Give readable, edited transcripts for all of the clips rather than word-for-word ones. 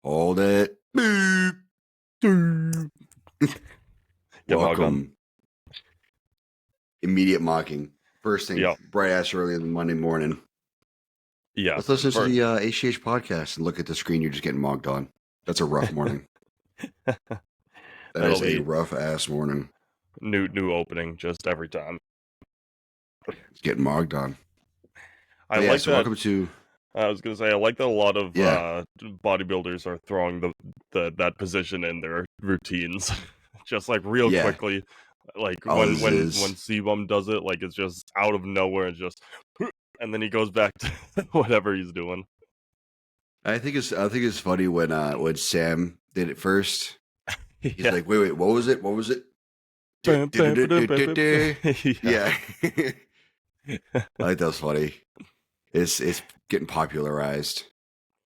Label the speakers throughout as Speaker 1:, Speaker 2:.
Speaker 1: Hold it. Boop.
Speaker 2: Get mogged on.
Speaker 1: Welcome. Immediate mocking. First thing,
Speaker 2: Yep.
Speaker 1: bright ass early in the Monday morning.
Speaker 2: Yeah.
Speaker 1: Let's listen to the HGH podcast and look at the screen you're just getting mogged on. That's a rough morning. That is a rough ass morning.
Speaker 2: New opening just every time.
Speaker 1: It's getting mogged on.
Speaker 2: I like
Speaker 1: so
Speaker 2: that.
Speaker 1: Welcome to.
Speaker 2: I was gonna say I like that a lot of bodybuilders are throwing that position in their routines, just like real quickly. Like when Sebum does it, like it's just out of nowhere and just, and then he goes back to whatever he's doing.
Speaker 1: I think it's funny when Sam did it first. He's like, wait, what was it? What was it? Yeah. I think that was funny. It's getting popularized.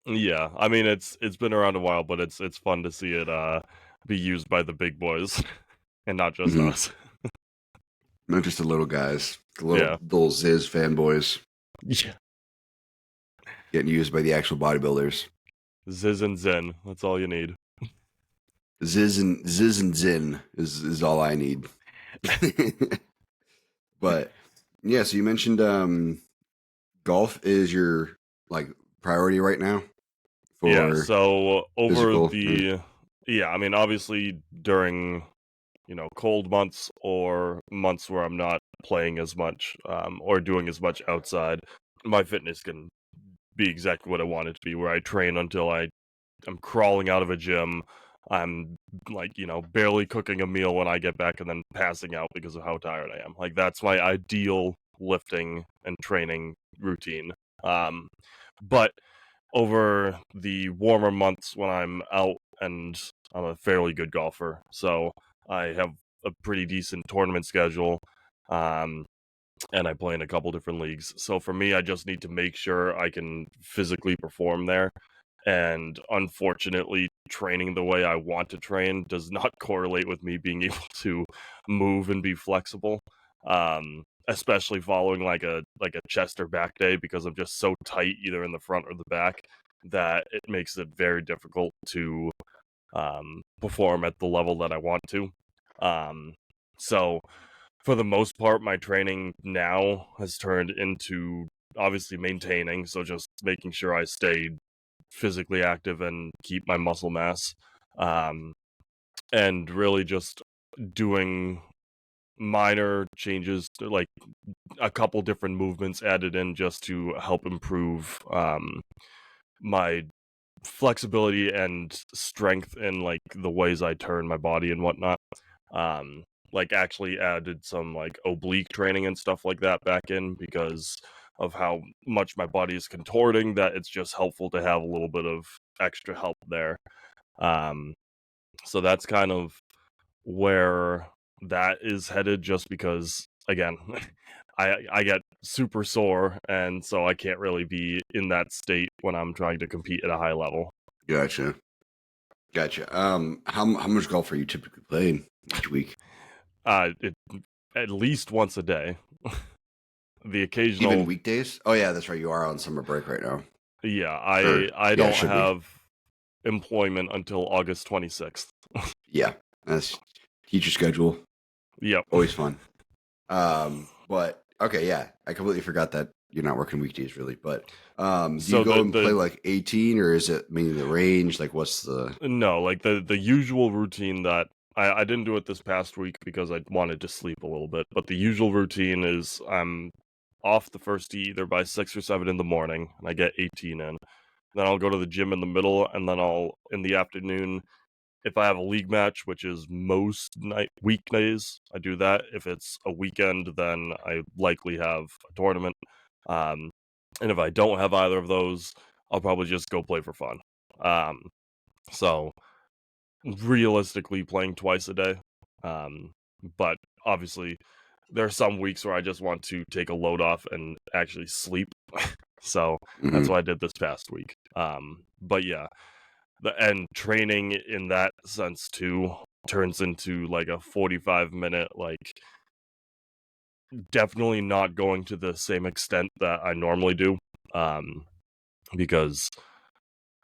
Speaker 2: Yeah, I mean it's been around a while, but it's fun to see it be used by the big boys and not just us.
Speaker 1: Not just the little guys, the little Ziz fanboys.
Speaker 2: Yeah,
Speaker 1: getting used by the actual bodybuilders.
Speaker 2: Ziz and Zen, that's all you need.
Speaker 1: Ziz and Zen is all I need. But yeah, so you mentioned golf is your like priority right now.
Speaker 2: So over I mean obviously during cold months or months where I'm not playing as much or doing as much outside, my fitness can be exactly what I want it to be, where I train until I'm crawling out of a gym. I'm like, barely cooking a meal when I get back and then passing out because of how tired I am. Like that's my ideal lifting and training routine. But over the warmer months when I'm out, and I'm a fairly good golfer, so I have a pretty decent tournament schedule, and I play in a couple different leagues. So for me, I just need to make sure I can physically perform there. And unfortunately, training the way I want to train does not correlate with me being able to move and be flexible. Especially following like a chest or back day, because I'm just so tight either in the front or the back that it makes it very difficult to perform at the level that I want to. So for the most part, my training now has turned into obviously maintaining, so just making sure I stay physically active and keep my muscle mass, and really just doing minor changes, like a couple different movements added in just to help improve my flexibility and strength in like the ways I turn my body and whatnot. Like actually added some like oblique training and stuff like that back in because of how much my body is contorting, that it's just helpful to have a little bit of extra help there. So that's kind of where that is headed, just because again I get super sore, and so I can't really be in that state when I'm trying to compete at a high level.
Speaker 1: Gotcha. How much golf are you typically playing each week?
Speaker 2: At least once a day. The occasional,
Speaker 1: even weekdays. Oh yeah, that's right. You are on summer break right now.
Speaker 2: Yeah, I don't have employment until August 26th.
Speaker 1: Yeah, that's teacher schedule.
Speaker 2: Yep,
Speaker 1: always fun. But okay, yeah, I completely forgot that you're not working weekdays really. But do you go and play like 18, or is it mainly the range? Like, what's the?
Speaker 2: No, like the usual routine that I didn't do it this past week because I wanted to sleep a little bit. But the usual routine is I'm off the first tee either by 6 or 7 in the morning, and I get 18 in. Then I'll go to the gym in the middle, and then in the afternoon, if I have a league match, which is most weekdays, I do that. If it's a weekend, then I likely have a tournament. And if I don't have either of those, I'll probably just go play for fun. So realistically playing twice a day. But obviously there are some weeks where I just want to take a load off and actually sleep. So that's what I did this past week. But yeah, and training in that sense too turns into like a 45-minute, like definitely not going to the same extent that I normally do. Because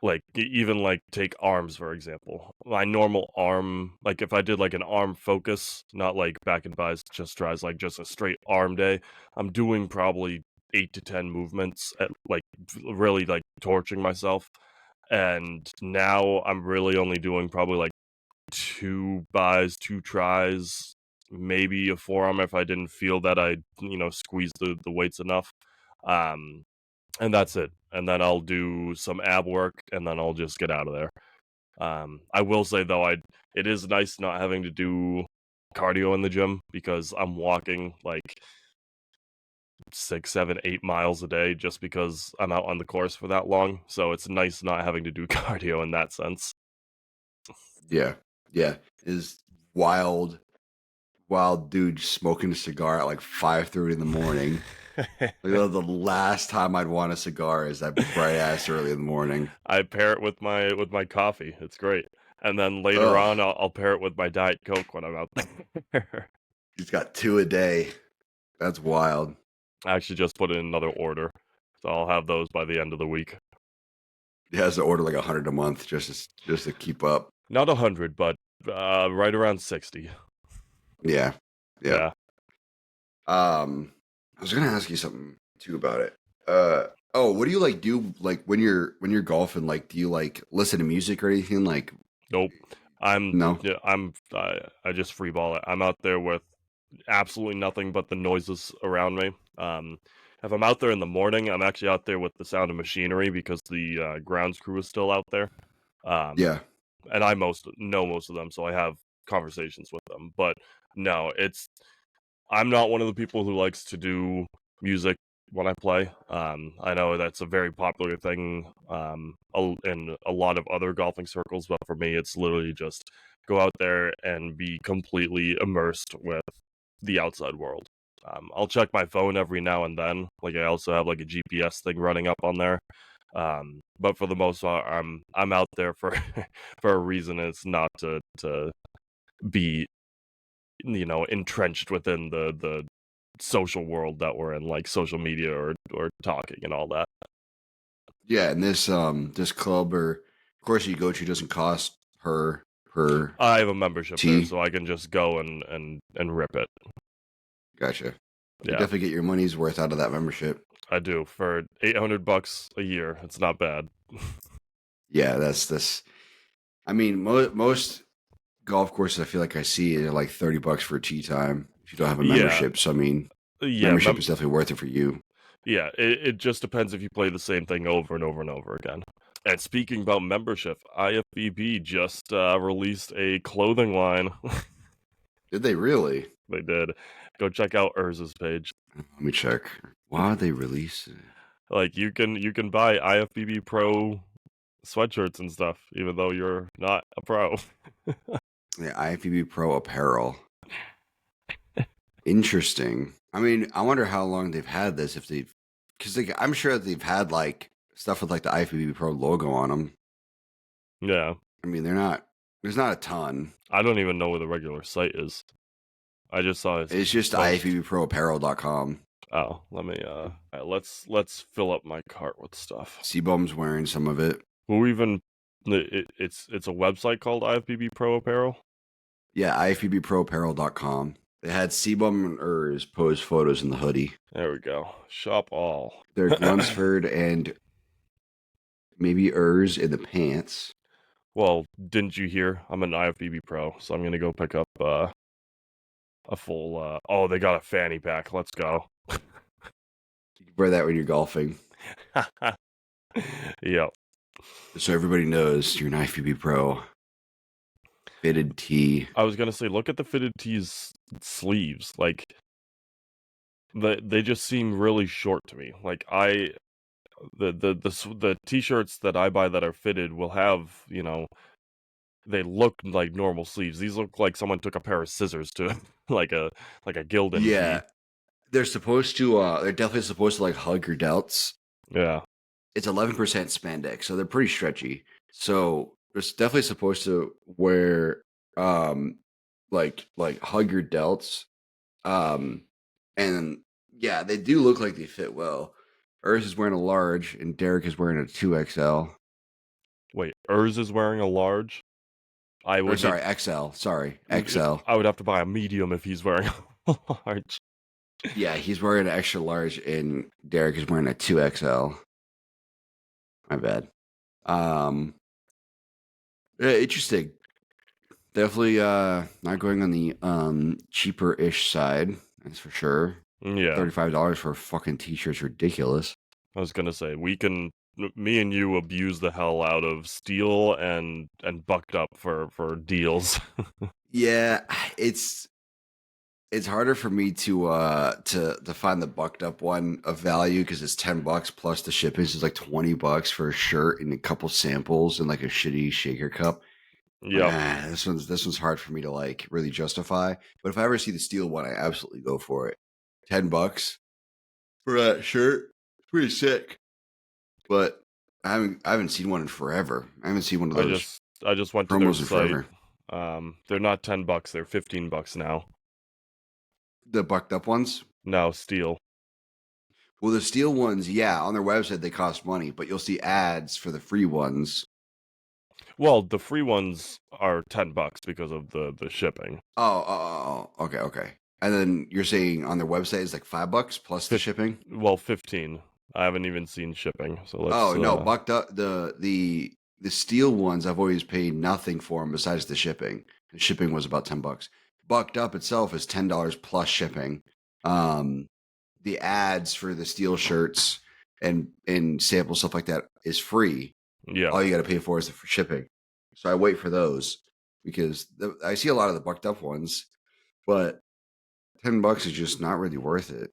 Speaker 2: like even like take arms for example. My normal arm, like if I did like an arm focus, not like back and buys, just tries like just a straight arm day, I'm doing probably 8 to 10 movements at like really like torching myself. And now I'm really only doing probably like 2 buys, 2 tries, maybe a forearm if I didn't feel that I, squeezed the weights enough. And that's it. And then I'll do some ab work, and then I'll just get out of there. I will say though, it is nice not having to do cardio in the gym because I'm walking like 6, 7, 8 miles a day just because I'm out on the course for that long. So it's nice not having to do cardio in that sense.
Speaker 1: Yeah, yeah. Is wild, wild dude smoking a cigar at like 5:30 in the morning. Like, the last time I'd want a cigar is that bright ass early in the morning.
Speaker 2: I pair it with my coffee. It's great. And then later
Speaker 1: Ugh,
Speaker 2: on, I'll pair it with my Diet Coke when I'm out there.
Speaker 1: he's got 2 a day. That's wild.
Speaker 2: I actually just put in another order, so I'll have those by the end of the week.
Speaker 1: He has to order like 100 a month just to keep up.
Speaker 2: Not 100, but right around 60.
Speaker 1: Yeah, yeah.
Speaker 2: Yeah.
Speaker 1: I was gonna ask you something too about it. What do you like do like when you're golfing? Like, do you like listen to music or anything? Like,
Speaker 2: Nope.
Speaker 1: no.
Speaker 2: I just free ball it. I'm out there with absolutely nothing but the noises around me. If I'm out there in the morning, I'm actually out there with the sound of machinery because the grounds crew is still out there. Um,
Speaker 1: Yeah,
Speaker 2: and I know most of them, so I have conversations with them. But no, I'm not one of the people who likes to do music when I play. I know that's a very popular thing in a lot of other golfing circles, but for me, it's literally just go out there and be completely immersed with the outside world. I'll check my phone every now and then. Like I also have like a GPS thing running up on there. But for the most part, I'm out there for for a reason. It's not to be entrenched within the social world that we're in, like social media or talking and all that.
Speaker 1: yeah. And this club or course you go to doesn't cost per
Speaker 2: I have a membership there,
Speaker 1: tee.
Speaker 2: so I can just go and rip it.
Speaker 1: Gotcha. You
Speaker 2: Yeah,
Speaker 1: definitely get your money's worth out of that membership.
Speaker 2: I do for $800 a year. It's not bad.
Speaker 1: Yeah, that's this. I mean, most golf courses I feel like I see are like $30 for tee time if you don't have a
Speaker 2: Yeah,
Speaker 1: membership. So I mean,
Speaker 2: yeah,
Speaker 1: membership is definitely worth it for you.
Speaker 2: yeah. It just depends if you play the same thing over and over and over again. And speaking about membership, IFBB just released a clothing line.
Speaker 1: Did they really?
Speaker 2: They did. Go check out Urz's page.
Speaker 1: Let me check. Why did they release it?
Speaker 2: Like you can buy IFBB Pro sweatshirts and stuff, even though you're not a pro.
Speaker 1: Yeah, IFBB Pro Apparel. Interesting. I mean, I wonder how long they've had this. If they've, because I'm sure that they've had like stuff with like the IFBB Pro logo on them.
Speaker 2: Yeah.
Speaker 1: I mean, they're not. There's not a ton.
Speaker 2: I don't even know where the regular site is. I just saw his
Speaker 1: It's just
Speaker 2: post.
Speaker 1: IFBBProApparel.com.
Speaker 2: Oh, let me let's fill up my cart with stuff.
Speaker 1: Seabum's wearing some of it.
Speaker 2: Who even it's a website called IFBB Pro Apparel?
Speaker 1: Yeah, IFBBProApparel.com. They had Seabum and Urs pose photos in the hoodie.
Speaker 2: There we go. Shop all.
Speaker 1: They're Lunsford and maybe Urs in the pants.
Speaker 2: Well, didn't you hear? I'm an IFBB Pro, so I'm gonna go pick up a full oh, they got a fanny pack. Let's go.
Speaker 1: You can wear that when you're golfing.
Speaker 2: Yep.
Speaker 1: So everybody knows you're an IFBB Pro. Fitted tee.
Speaker 2: I was gonna say, look at the fitted tees sleeves. Like they just seem really short to me. Like the t-shirts that I buy that are fitted will have, they look like normal sleeves. These look like someone took a pair of scissors to like a Gildan
Speaker 1: Yeah.
Speaker 2: tee.
Speaker 1: They're supposed to they're definitely supposed to like hug your delts.
Speaker 2: Yeah.
Speaker 1: It's 11% spandex, so they're pretty stretchy. So it's definitely supposed to wear like hug your delts. And yeah, they do look like they fit well. Earth is wearing a large and Derek is wearing a 2XL.
Speaker 2: Urs is wearing a large.
Speaker 1: XL. Sorry, XL.
Speaker 2: I would have to buy a medium if he's wearing a large.
Speaker 1: Yeah, he's wearing an extra large, and Derek is wearing a 2XL. My bad. Yeah, interesting. Definitely not going on the cheaper-ish side, that's for sure.
Speaker 2: Yeah.
Speaker 1: $35 for a fucking t-shirt is ridiculous.
Speaker 2: I was gonna say, me and you abuse the hell out of steel and bucked up for deals.
Speaker 1: Yeah, it's harder for me to find the bucked up one of value because it's $10 plus the shipping is like $20 for a shirt and a couple samples and like a shitty shaker cup.
Speaker 2: Yeah,
Speaker 1: this one's hard for me to like really justify. But if I ever see the steel one, I absolutely go for it. $10 for that shirt, it's pretty sick. But I haven't seen one in forever. I haven't seen one of those.
Speaker 2: I just went to their site. They're not $10; they're $15 now.
Speaker 1: The bucked up ones?
Speaker 2: No, steel.
Speaker 1: Well, the steel ones, yeah, on their website they cost money, but you'll see ads for the free ones.
Speaker 2: Well, the free ones are $10 because of the shipping.
Speaker 1: Okay. And then you're saying on their website it's like $5 plus the shipping?
Speaker 2: Well, 15. I haven't even seen shipping, so let's.
Speaker 1: Oh no, bucked up the steel ones I've always paid nothing for them besides the shipping. The shipping was about $10. Bucked up itself is $10 plus shipping. The ads for the steel shirts and sample stuff like that is free.
Speaker 2: Yeah.
Speaker 1: All you got to pay for is the shipping. So I wait for those because I see a lot of the bucked up ones, but $10 is just not really worth it.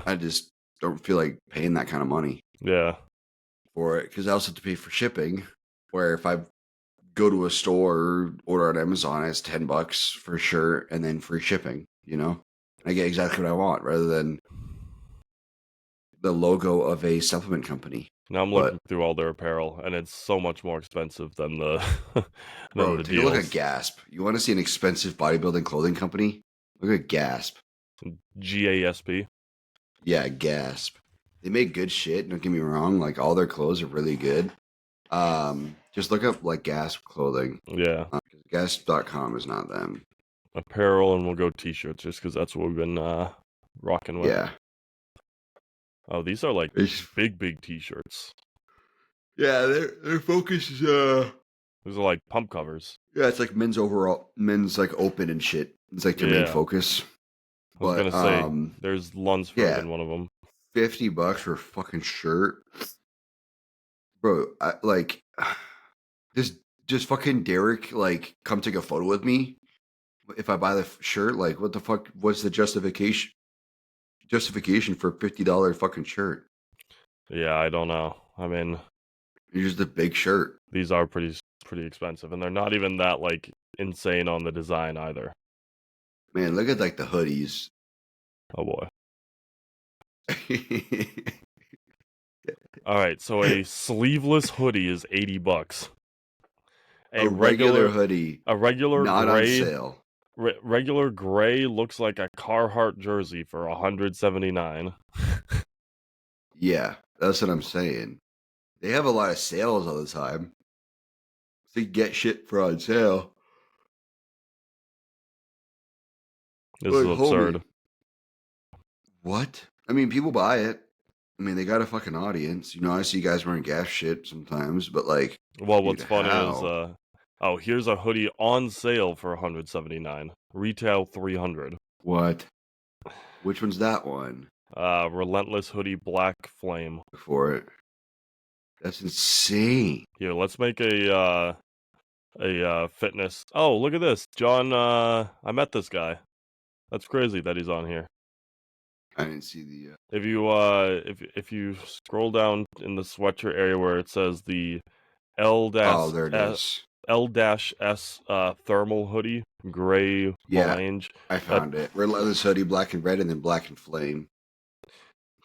Speaker 1: I just don't feel like paying that kind of money.
Speaker 2: Yeah.
Speaker 1: For it because I also have to pay for shipping. Where if I go to a store or order on Amazon, it's $10 for a shirt and then free shipping. You know, I get exactly what I want rather than the logo of a supplement company.
Speaker 2: Now I'm looking through all their apparel, and it's so much more expensive than the
Speaker 1: bro. Take a look at GASP. You want to see an expensive bodybuilding clothing company? Look at GASP.
Speaker 2: GASP.
Speaker 1: Yeah, GASP. They make good shit. Don't get me wrong. Like all their clothes are really good. Just look up like GASP clothing.
Speaker 2: Yeah.
Speaker 1: GASP.com is not them.
Speaker 2: Apparel, and we'll go t-shirts just because that's what we've been rocking with.
Speaker 1: Yeah.
Speaker 2: Oh, these are like big t-shirts.
Speaker 1: Yeah, their focus is
Speaker 2: these are like pump covers.
Speaker 1: Yeah, it's like men's like open and shit. It's like their main focus.
Speaker 2: I was gonna say there's Lunsford in one of them.
Speaker 1: $50 for a fucking shirt, bro. Just fucking Derek like come take a photo with me if I buy the shirt. Like, what the fuck? What's the justification for $50 fucking shirt?
Speaker 2: Yeah, I don't know. I mean,
Speaker 1: it's just a big shirt.
Speaker 2: These are pretty expensive, and they're not even that like insane on the design either.
Speaker 1: Man, look at like the hoodies.
Speaker 2: Oh boy. All right, so a sleeveless hoodie is $80.
Speaker 1: A regular hoodie,
Speaker 2: a regular
Speaker 1: not
Speaker 2: gray,
Speaker 1: on sale.
Speaker 2: Regular gray looks like a Carhartt jersey for $179.
Speaker 1: Yeah, that's what I'm saying. They have a lot of sales all the time. So you get shit for on sale.
Speaker 2: This is absurd.
Speaker 1: Homie, what? I mean, people buy it. I mean, they got a fucking audience. You know, I see guys wearing gas shit sometimes, but like...
Speaker 2: Well, what's funny is... oh, here's a hoodie on sale for $179. Retail $300.
Speaker 1: What? Which one's that one?
Speaker 2: Relentless hoodie, black flame.
Speaker 1: For it. That's insane.
Speaker 2: Here, let's make a fitness. Oh, look at this, John. I met this guy. That's crazy that he's on here.
Speaker 1: I didn't see the.
Speaker 2: If you if you scroll down in the sweatshirt area where it says the
Speaker 1: there it is.
Speaker 2: L-S thermal hoodie, gray melange.
Speaker 1: I found it. Relentless hoodie, black and red, and then black and flame.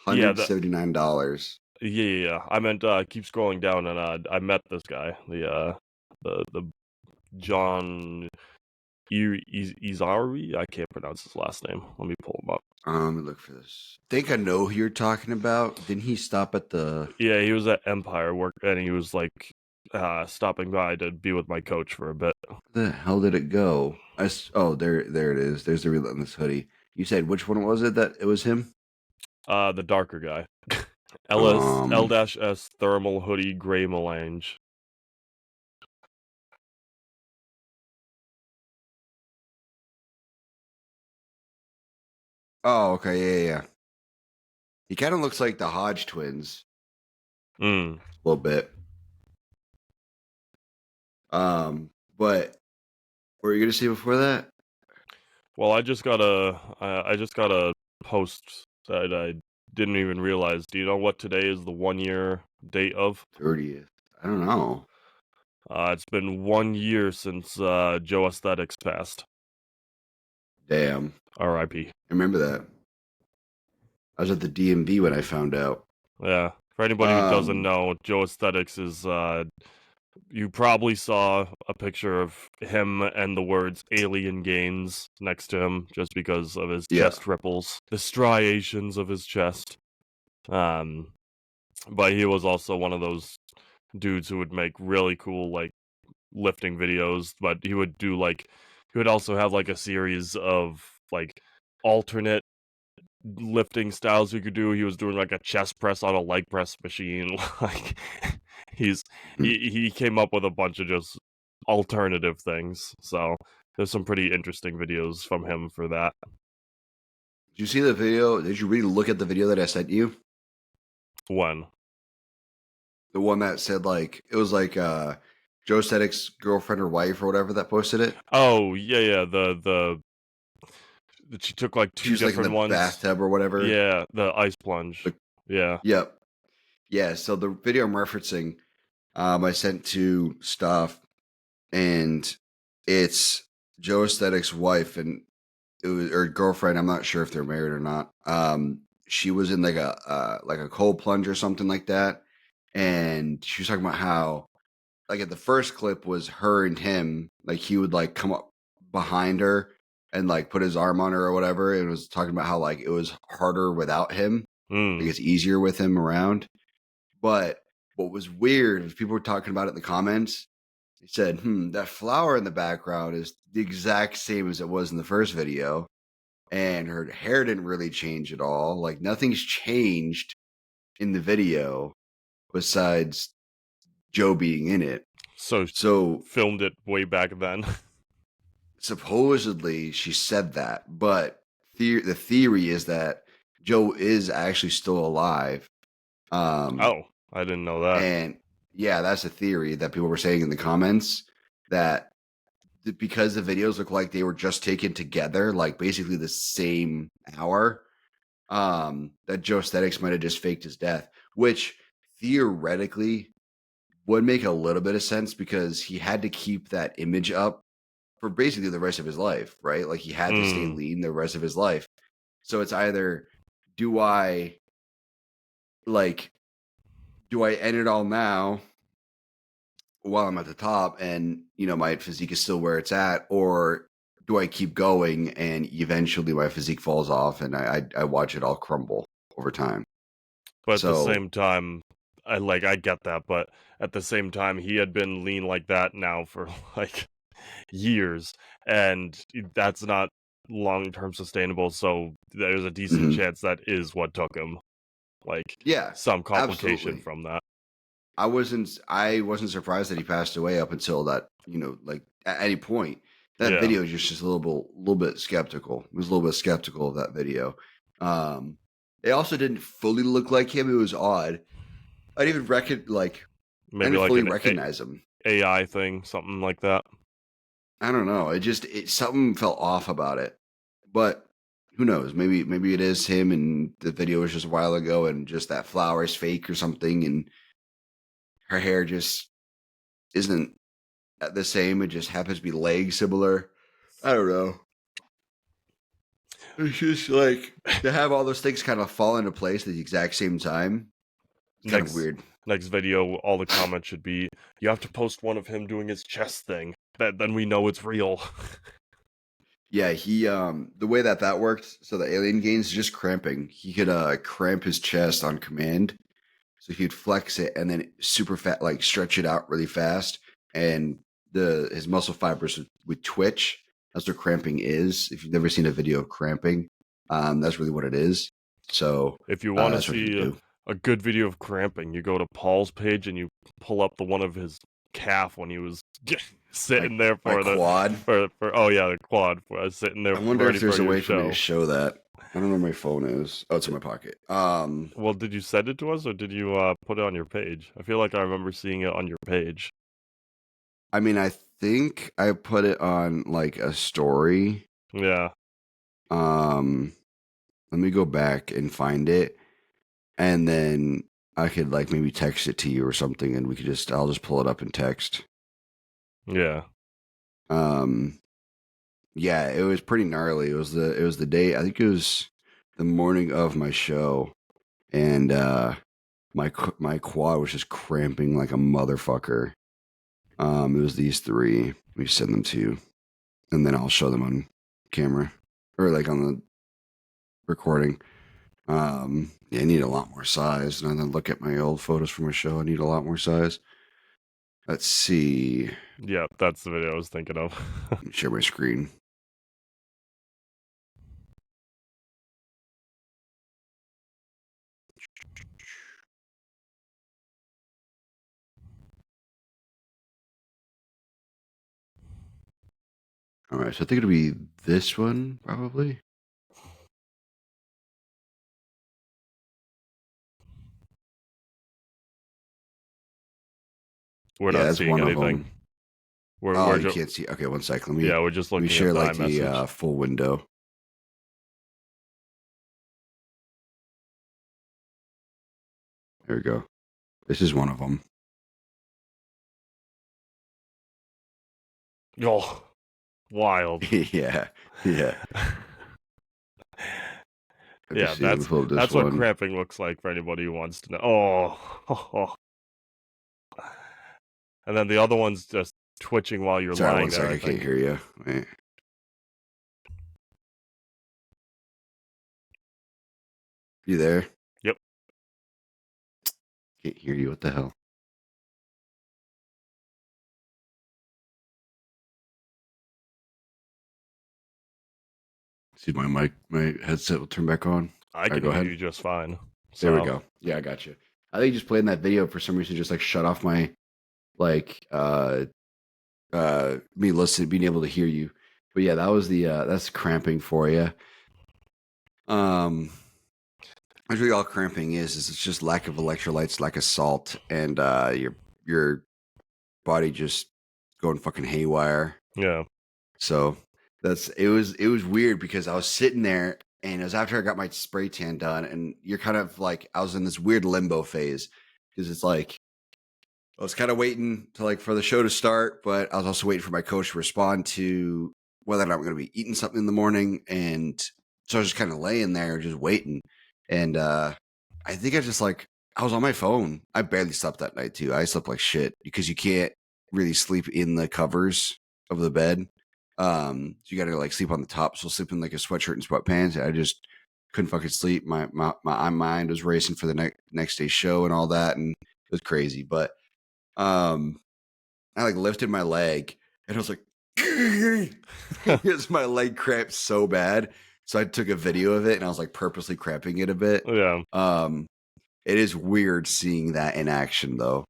Speaker 1: $179.
Speaker 2: Yeah. I meant keep scrolling down, and I met this guy, the John Izari. I can't pronounce his last name. Let me pull him up.
Speaker 1: Let me look for this. I think I know who you're talking about. Didn't he stop at the?
Speaker 2: Yeah, he was at Empire and he was like stopping by to be with my coach for a bit.
Speaker 1: Where the hell did it go? Oh, there it is. There's the Relentless hoodie. You said which one was it that it was him?
Speaker 2: The darker guy.
Speaker 1: Um.
Speaker 2: L-S thermal hoodie gray melange.
Speaker 1: Oh, okay, yeah. He kind of looks like the Hodge twins. A little bit. But what were you gonna say before that?
Speaker 2: Well, I just got a post that I didn't even realize. Do you know what today is the 1-year date of?
Speaker 1: 30th. I don't know.
Speaker 2: It's been 1 year since Joe Aesthetics passed.
Speaker 1: Damn.
Speaker 2: R.I.P.
Speaker 1: I remember that. I was at the DMV when I found out.
Speaker 2: Yeah. For anybody who doesn't know, Joe Aesthetics is you probably saw a picture of him and the words alien gains next to him just because of his chest ripples, the striations of his chest. But he was also one of those dudes who would make really cool like lifting videos, but he would also have like a series of like alternate lifting styles you could do. He was doing like a chest press on a leg press machine. Like he came up with a bunch of just alternative things. So there's some pretty interesting videos from him for that.
Speaker 1: Did you see the video? Did you really look at the video that I sent you?
Speaker 2: When?
Speaker 1: The one that said like it was like Joe Aesthetics' girlfriend or wife or whatever that posted it.
Speaker 2: Oh yeah. She took like two
Speaker 1: She was
Speaker 2: different
Speaker 1: like in the
Speaker 2: ones.
Speaker 1: bathtub or whatever.
Speaker 2: Yeah, the ice plunge. Yeah.
Speaker 1: Yep. Yeah. So the video I'm referencing, I sent to Stoph, and it's Joe Aesthetics' wife and it was or girlfriend. I'm not sure if they're married or not. She was in like a cold plunge or something like that, and she was talking about how like at the first clip was her and him, like he would like come up behind her and like put his arm on her or whatever. And was talking about how like it was harder without him. Like it's easier with him around. But what was weird was people were talking about it in the comments. They said, that flower in the background is the exact same as it was in the first video. And her hair didn't really change at all. Like nothing's changed in the video besides Joe being in it.
Speaker 2: So filmed it way back then.
Speaker 1: Supposedly she said that, but the theory is that Joe is actually still alive.
Speaker 2: Oh, I didn't know that.
Speaker 1: And yeah, that's a theory that people were saying in the comments that because the videos look like they were just taken together, like basically the same hour, that Joe Aesthetics might have just faked his death, which theoretically would make a little bit of sense because he had to keep that image up for basically the rest of his life, right? Like he had to stay lean the rest of his life. So it's either do I end it all now while I'm at the top and my physique is still where it's at, or do I keep going and eventually my physique falls off and I watch it all crumble over time?
Speaker 2: But at the same time, I get that, but at the same time, he had been lean like that now for like years, and that's not long-term sustainable. So there's a decent chance that is what took him. Like,
Speaker 1: yeah,
Speaker 2: some complication
Speaker 1: absolutely.
Speaker 2: from that.
Speaker 1: I wasn't surprised that he passed away up until that, like at any point. That video is just a little bit skeptical. I was a little bit skeptical of that video. It also didn't fully look like him. It was odd. I didn't even
Speaker 2: maybe like
Speaker 1: fully recognize him.
Speaker 2: AI thing, something like that.
Speaker 1: I don't know. Something felt off about it. But who knows? Maybe it is him and the video was just a while ago and just that flower is fake or something and her hair just isn't the same. It just happens to be leg similar. I don't know. It's just like to have all those things kind of fall into place at the exact same time. It's kind of weird.
Speaker 2: Next video, all the comments should be, you have to post one of him doing his chest thing. Then we know it's real.
Speaker 1: Yeah, he the way that worked, so the alien gains is just cramping. He could cramp his chest on command. So he'd flex it and then super fat, like stretch it out really fast, and his muscle fibers would twitch. That's what cramping is. If you've never seen a video of cramping, that's really what it is. So
Speaker 2: if you want to
Speaker 1: that's what he would
Speaker 2: see
Speaker 1: do.
Speaker 2: a good video of cramping, you go to Paul's page and you pull up the one of his calf when he was sitting there
Speaker 1: My
Speaker 2: for
Speaker 1: quad.
Speaker 2: the quad for sitting there.
Speaker 1: I wonder
Speaker 2: ready
Speaker 1: if there's
Speaker 2: for
Speaker 1: a
Speaker 2: your
Speaker 1: way for me
Speaker 2: show.
Speaker 1: to show that. I don't know where my phone is. Oh, it's in my pocket.
Speaker 2: Well, did you send it to us or did you put it on your page? I feel like I remember seeing it on your page.
Speaker 1: I mean, I think I put it on like a story.
Speaker 2: Yeah.
Speaker 1: Let me go back and find it, and then I could like maybe text it to you or something, and I'll just pull it up in text.
Speaker 2: Yeah.
Speaker 1: Yeah, it was pretty gnarly. It was the day, I think it was the morning of my show, and my quad was just cramping like a motherfucker. It was these three. Let me send them to you, and then I'll show them on camera or like on the recording. Yeah, I need a lot more size. And then look at my old photos from my show. I need a lot more size. Let's see.
Speaker 2: Yeah, that's the video I was thinking of.
Speaker 1: Let me share my screen. All right, so I think it'll be this one probably.
Speaker 2: We're
Speaker 1: Yeah,
Speaker 2: not
Speaker 1: that's
Speaker 2: seeing
Speaker 1: one
Speaker 2: anything.
Speaker 1: of them. Oh, you can't see. Okay, one sec.
Speaker 2: We're just looking
Speaker 1: share
Speaker 2: at the
Speaker 1: like
Speaker 2: iMessage.
Speaker 1: the full window. There we go. This is one of them.
Speaker 2: Oh, wild.
Speaker 1: Yeah. Yeah,
Speaker 2: that's what cramping looks like for anybody who wants to know. Oh. And then the other one's just twitching while you're
Speaker 1: Sorry,
Speaker 2: lying
Speaker 1: one
Speaker 2: there.
Speaker 1: sec, I can't hear you. Wait. You there?
Speaker 2: Yep.
Speaker 1: Can't hear you. What the hell? See, my headset will turn back on.
Speaker 2: I can hear you just fine.
Speaker 1: There we go. Yeah, I got you. I think just playing that video for some reason just like shut off my like me being able to hear you. But yeah, that was that's cramping for you. That's really all cramping is it's just lack of electrolytes, lack of salt, and your body just going fucking haywire.
Speaker 2: Yeah.
Speaker 1: So it was weird because I was sitting there and it was after I got my spray tan done, and you're kind of like I was in this weird limbo phase because it's like I was kind of waiting to like for the show to start, but I was also waiting for my coach to respond to whether or not I'm going to be eating something in the morning, and so I was just kind of laying there just waiting, and I think I was on my phone. I barely slept that night too. I slept like shit because you can't really sleep in the covers of the bed. So you got to like sleep on the top. So sleep in like a sweatshirt and sweatpants. I just couldn't fucking sleep. My mind was racing for the next day's show and all that, and it was crazy. But I like lifted my leg and I was like, because my leg cramped so bad. So I took a video of it and I was like purposely cramping it a bit.
Speaker 2: Yeah.
Speaker 1: It is weird seeing that in action though.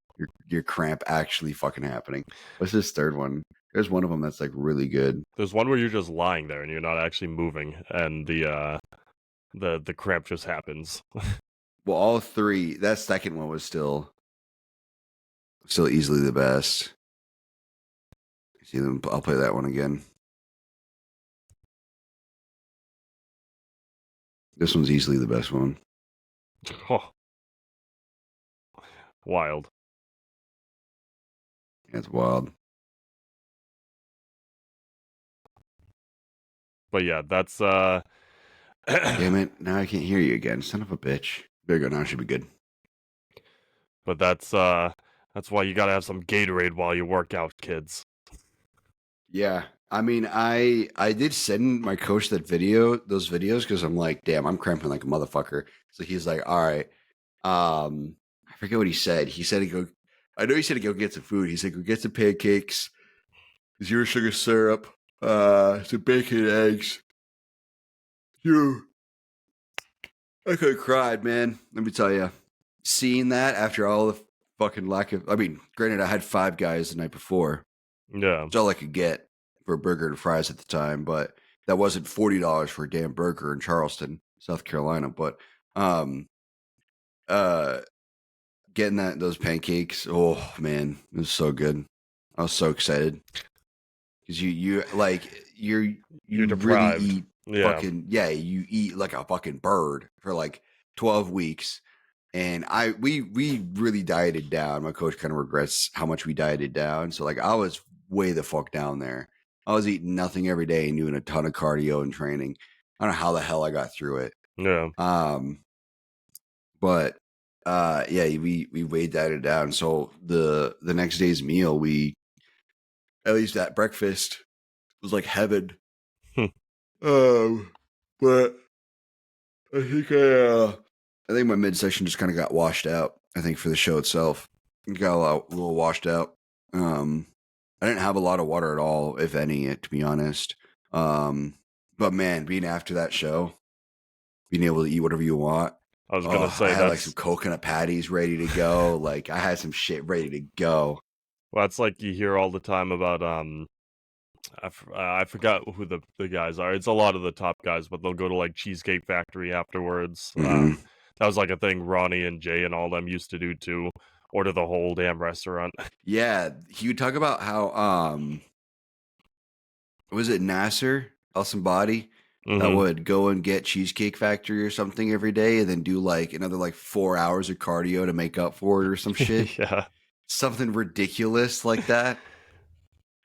Speaker 1: Your cramp actually fucking happening. What's this third one? There's one of them that's like really good.
Speaker 2: There's one where you're just lying there and you're not actually moving, and the cramp just happens.
Speaker 1: Well, all three. That second one was still easily the best. See them. I'll play that one again. This one's easily the best one.
Speaker 2: Oh. Wild.
Speaker 1: It's wild.
Speaker 2: But yeah, that's
Speaker 1: Damn it, now I can't hear you again. Son of a bitch. There you go, now it should be good.
Speaker 2: But that's why you gotta have some Gatorade while you work out, kids.
Speaker 1: Yeah. I mean, I did send my coach those videos, because I'm like, damn, I'm cramping like a motherfucker. So he's like, all right. I forget what he said. He said I know he said to go get some food. He said go get some pancakes, zero sugar syrup, some bacon and eggs. Dude, I could have cried, man. Let me tell you. Seeing that after all the fucking lack of, I mean, granted, I had 5 Guys the night before.
Speaker 2: Yeah.
Speaker 1: It's all I could get for a burger and fries at the time, but that wasn't $40 for a damn burger in Charleston, South Carolina. But getting those pancakes, oh man, it was so good. I was so excited because you really
Speaker 2: deprived.
Speaker 1: eat fucking you eat like a fucking bird for like 12 weeks. And we really dieted down. My coach kind of regrets how much we dieted down. So like I was way the fuck down there. I was eating nothing every day and doing a ton of cardio and training. I don't know how the hell I got through it.
Speaker 2: Yeah.
Speaker 1: But we way dieted down. So the next day's meal, at least that breakfast was like heaven. But I think my midsection just kind of got washed out. I think for the show itself, it got a little washed out. I didn't have a lot of water at all, if any, to be honest. But man, being after that show, being able to eat whatever you want.
Speaker 2: I was gonna say
Speaker 1: I had like some coconut patties ready to go. Like I had some shit ready to go.
Speaker 2: Well, that's like you hear all the time about I forgot who the guys are. It's a lot of the top guys, but they'll go to like Cheesecake Factory afterwards.
Speaker 1: Mm-hmm.
Speaker 2: That was like a thing Ronnie and Jay and all them used to do too. Order the whole damn restaurant.
Speaker 1: Yeah, he would talk about how was it Nasser Body that would go and get Cheesecake Factory or something every day and then do like another like 4 hours of cardio to make up for it or some shit.
Speaker 2: Yeah,
Speaker 1: something ridiculous like that.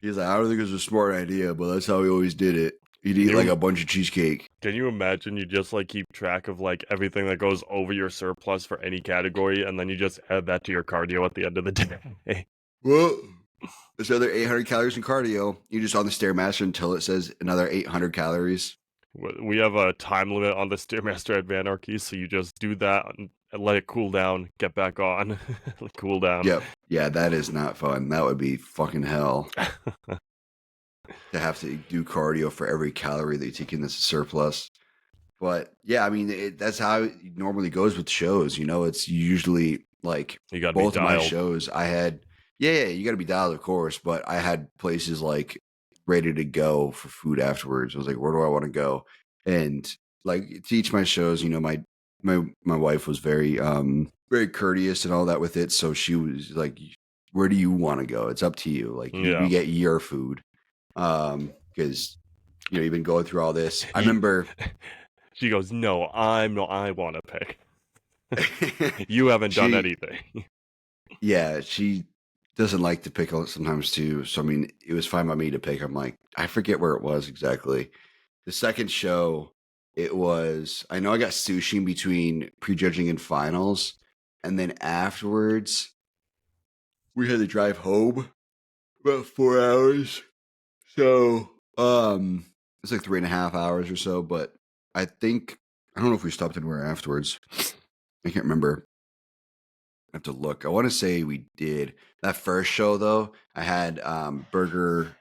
Speaker 1: He's like, I don't think it was a smart idea, but that's how he always did it. He'd eat like a bunch of cheesecake.
Speaker 2: Can you imagine you just like keep track of like everything that goes over your surplus for any category, and then you just add that to your cardio at the end of the day?
Speaker 1: Well, there's another 800 calories in cardio. You're just on the Stairmaster until it says another 800 calories.
Speaker 2: We have a time limit on the Stairmaster at Vanarchy, so you just do that and let it cool down, get back on, cool down.
Speaker 1: Yep. Yeah, that is not fun. That would be fucking hell. To have to do cardio for every calorie that you take in that's a surplus. But yeah, I mean, that's how it normally goes with shows. You know, it's usually like both of my shows I had. Yeah, you got to be dialed, of course. But I had places like ready to go for food afterwards. I was like, where do I want to go? And like to each of my shows, you know, my wife was very very courteous and all that with it. So she was like, where do you want to go? It's up to you. Like you get your food. Because you know you've been going through all this. I remember
Speaker 2: she goes, no, I want to pick. You haven't done anything.
Speaker 1: Yeah, she doesn't like to pick sometimes too. So I mean, it was fine by me to pick. I'm like, I forget where it was exactly. The second show, it was. I know I got sushi in between prejudging and finals, and then afterwards, we had to drive home about 4 hours. So, it's like 3.5 hours or so, but I don't know if we stopped anywhere afterwards. I can't remember. I have to look. I want to say we did. That first show though, I had burger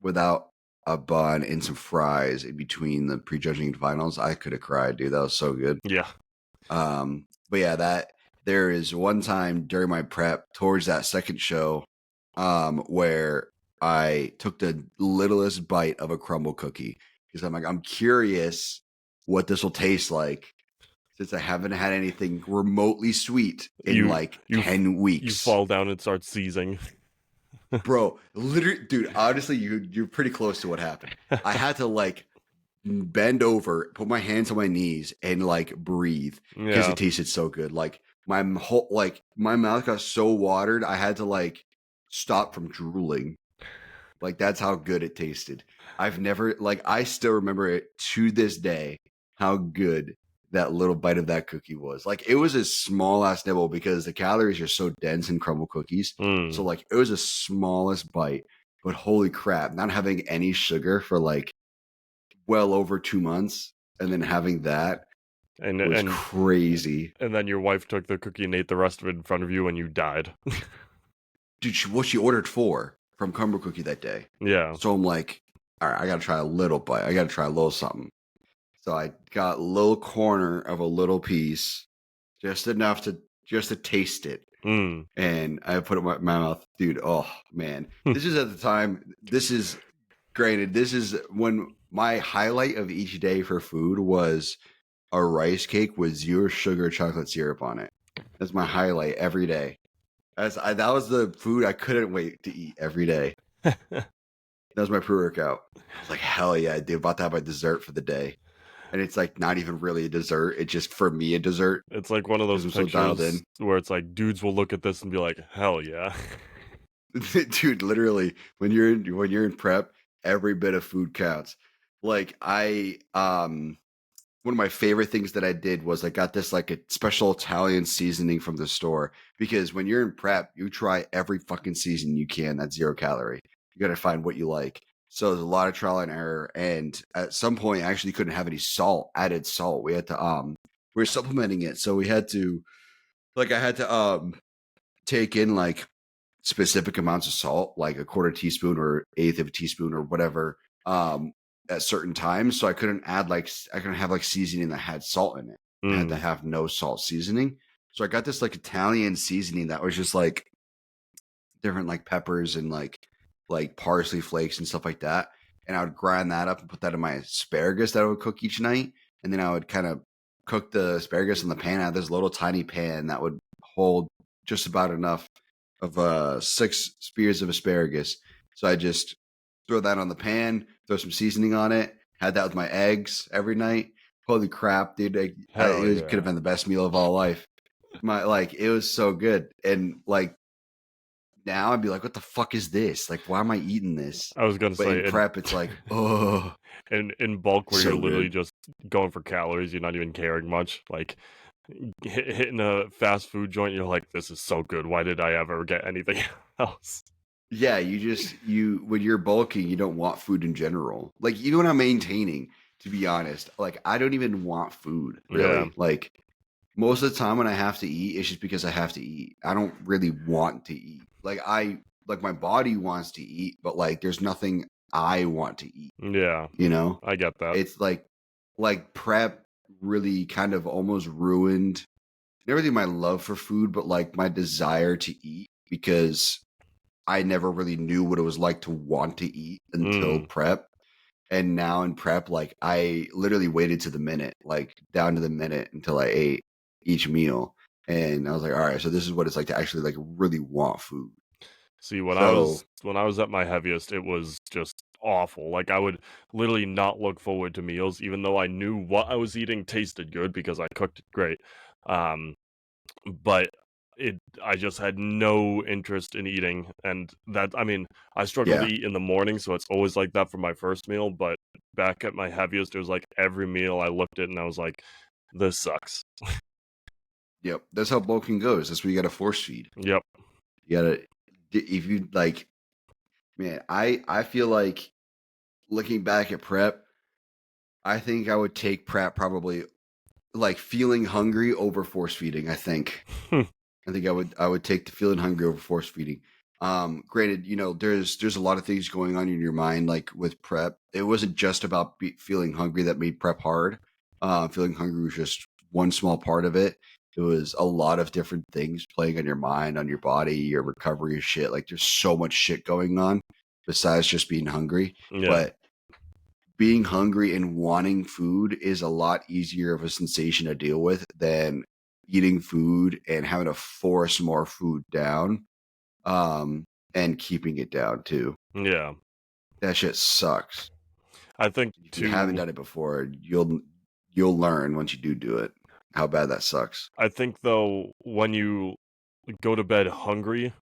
Speaker 1: without a bun and some fries in between the prejudging and finals. I could have cried, dude. That was so good.
Speaker 2: Yeah.
Speaker 1: But yeah, there is one time during my prep towards that second show, where I took the littlest bite of a crumble cookie because I'm like, I'm curious what this will taste like since I haven't had anything remotely sweet in 10 weeks.
Speaker 2: You fall down and start seizing.
Speaker 1: Bro, literally, dude, honestly, you're pretty close to what happened. I had to like bend over, put my hands on my knees and like breathe because it tasted so good. Like my mouth got so watered, I had to like stop from drooling. Like that's how good it tasted. I still remember it to this day how good that little bite of that cookie was. Like it was a small ass nibble because the calories are so dense in crumble cookies. So like it was the smallest bite, but holy crap, not having any sugar for like well over 2 months and then having that,
Speaker 2: And
Speaker 1: It was crazy.
Speaker 2: and then your wife took the cookie and ate the rest of it in front of you, and you died.
Speaker 1: Dude, what she ordered 4 from Cumber Cookie that day.
Speaker 2: Yeah.
Speaker 1: So I'm like, all right, I gotta try a little bite. I gotta try a little something. So I got a little corner of a little piece, just enough to taste it. And I put it in my mouth. Dude, oh man. This is at the time, this is granted, this is when my highlight of each day for food was a rice cake with 0 sugar chocolate syrup on it. That's my highlight every day. That was the food I couldn't wait to eat every day. That was my pre-workout. I was like, hell yeah, dude, about to have my dessert for the day. And it's like not even really a dessert. It's just for me a dessert.
Speaker 2: It's like one of those pictures where it's like dudes will look at this and be like, hell yeah.
Speaker 1: Dude, literally, when you're in prep, every bit of food counts. Like one of my favorite things that I did was I got this like a special Italian seasoning from the store, because when you're in prep, you try every fucking season you can that's 0 calorie. You got to find what you like. So there's a lot of trial and error. And at some point, I actually couldn't have any added salt. We had to, we were supplementing it. So I had to take in like specific amounts of salt, like a 1/4 teaspoon or 1/8 of a teaspoon or whatever, at certain times. So I couldn't have like seasoning that had salt in it. I had to have no salt seasoning. So I got this like Italian seasoning that was just like different like peppers and like parsley flakes and stuff like that. And I would grind that up and put that in my asparagus that I would cook each night. And then I would kind of cook the asparagus in the pan. I had this little tiny pan that would hold just about enough of 6 spears of asparagus. So I just throw that on the pan, throw some seasoning on it, had that with my eggs every night. Holy crap, dude. It could have been the best meal of all life. It was so good. And like now I'd be like, what the fuck is this? Like, why am I eating this?
Speaker 2: I was gonna say
Speaker 1: in prep, it's like, oh.
Speaker 2: And in bulk where you're literally just going for calories, you're not even caring much. Like hitting a fast food joint, you're like, this is so good. Why did I ever get anything else?
Speaker 1: Yeah, when you're bulking, you don't want food in general. Like even when I'm maintaining, to be honest, like I don't even want food really. Yeah. Like most of the time when I have to eat, it's just because I have to eat. I don't really want to eat. Like my body wants to eat, but like there's nothing I want to eat.
Speaker 2: Yeah.
Speaker 1: You know?
Speaker 2: I get that.
Speaker 1: It's like prep really kind of almost ruined everything, my love for food, but like my desire to eat, because I never really knew what it was like to want to eat until prep. And now in prep, like I literally waited to the minute, like down to the minute until I ate each meal. And I was like, all right, so this is what it's like to actually like really want food.
Speaker 2: See, when I was at my heaviest, it was just awful. Like I would literally not look forward to meals, even though I knew what I was eating tasted good because I cooked it great. But I just had no interest in eating, and that, I mean, I struggle to eat in the morning, so it's always like that for my first meal. But back at my heaviest, it was like every meal I looked at and I was like, this sucks.
Speaker 1: Yep, that's how bulking goes. That's where you got to force feed.
Speaker 2: Yep,
Speaker 1: you gotta. If you like, man, I feel like looking back at prep, I think I would take prep probably like feeling hungry over force feeding. I think I would take the feeling hungry over force feeding. Granted, you know, there's a lot of things going on in your mind, like with prep. It wasn't just about feeling hungry that made prep hard. Feeling hungry was just one small part of it. It was a lot of different things playing on your mind, on your body, your recovery shit. Like there's so much shit going on besides just being hungry. Yeah. But being hungry and wanting food is a lot easier of a sensation to deal with than eating food and having to force more food down, and keeping it down too.
Speaker 2: Yeah.
Speaker 1: That shit sucks.
Speaker 2: I think
Speaker 1: if you haven't done it before, you'll learn once you do it how bad that sucks.
Speaker 2: I think though, when you go to bed hungry,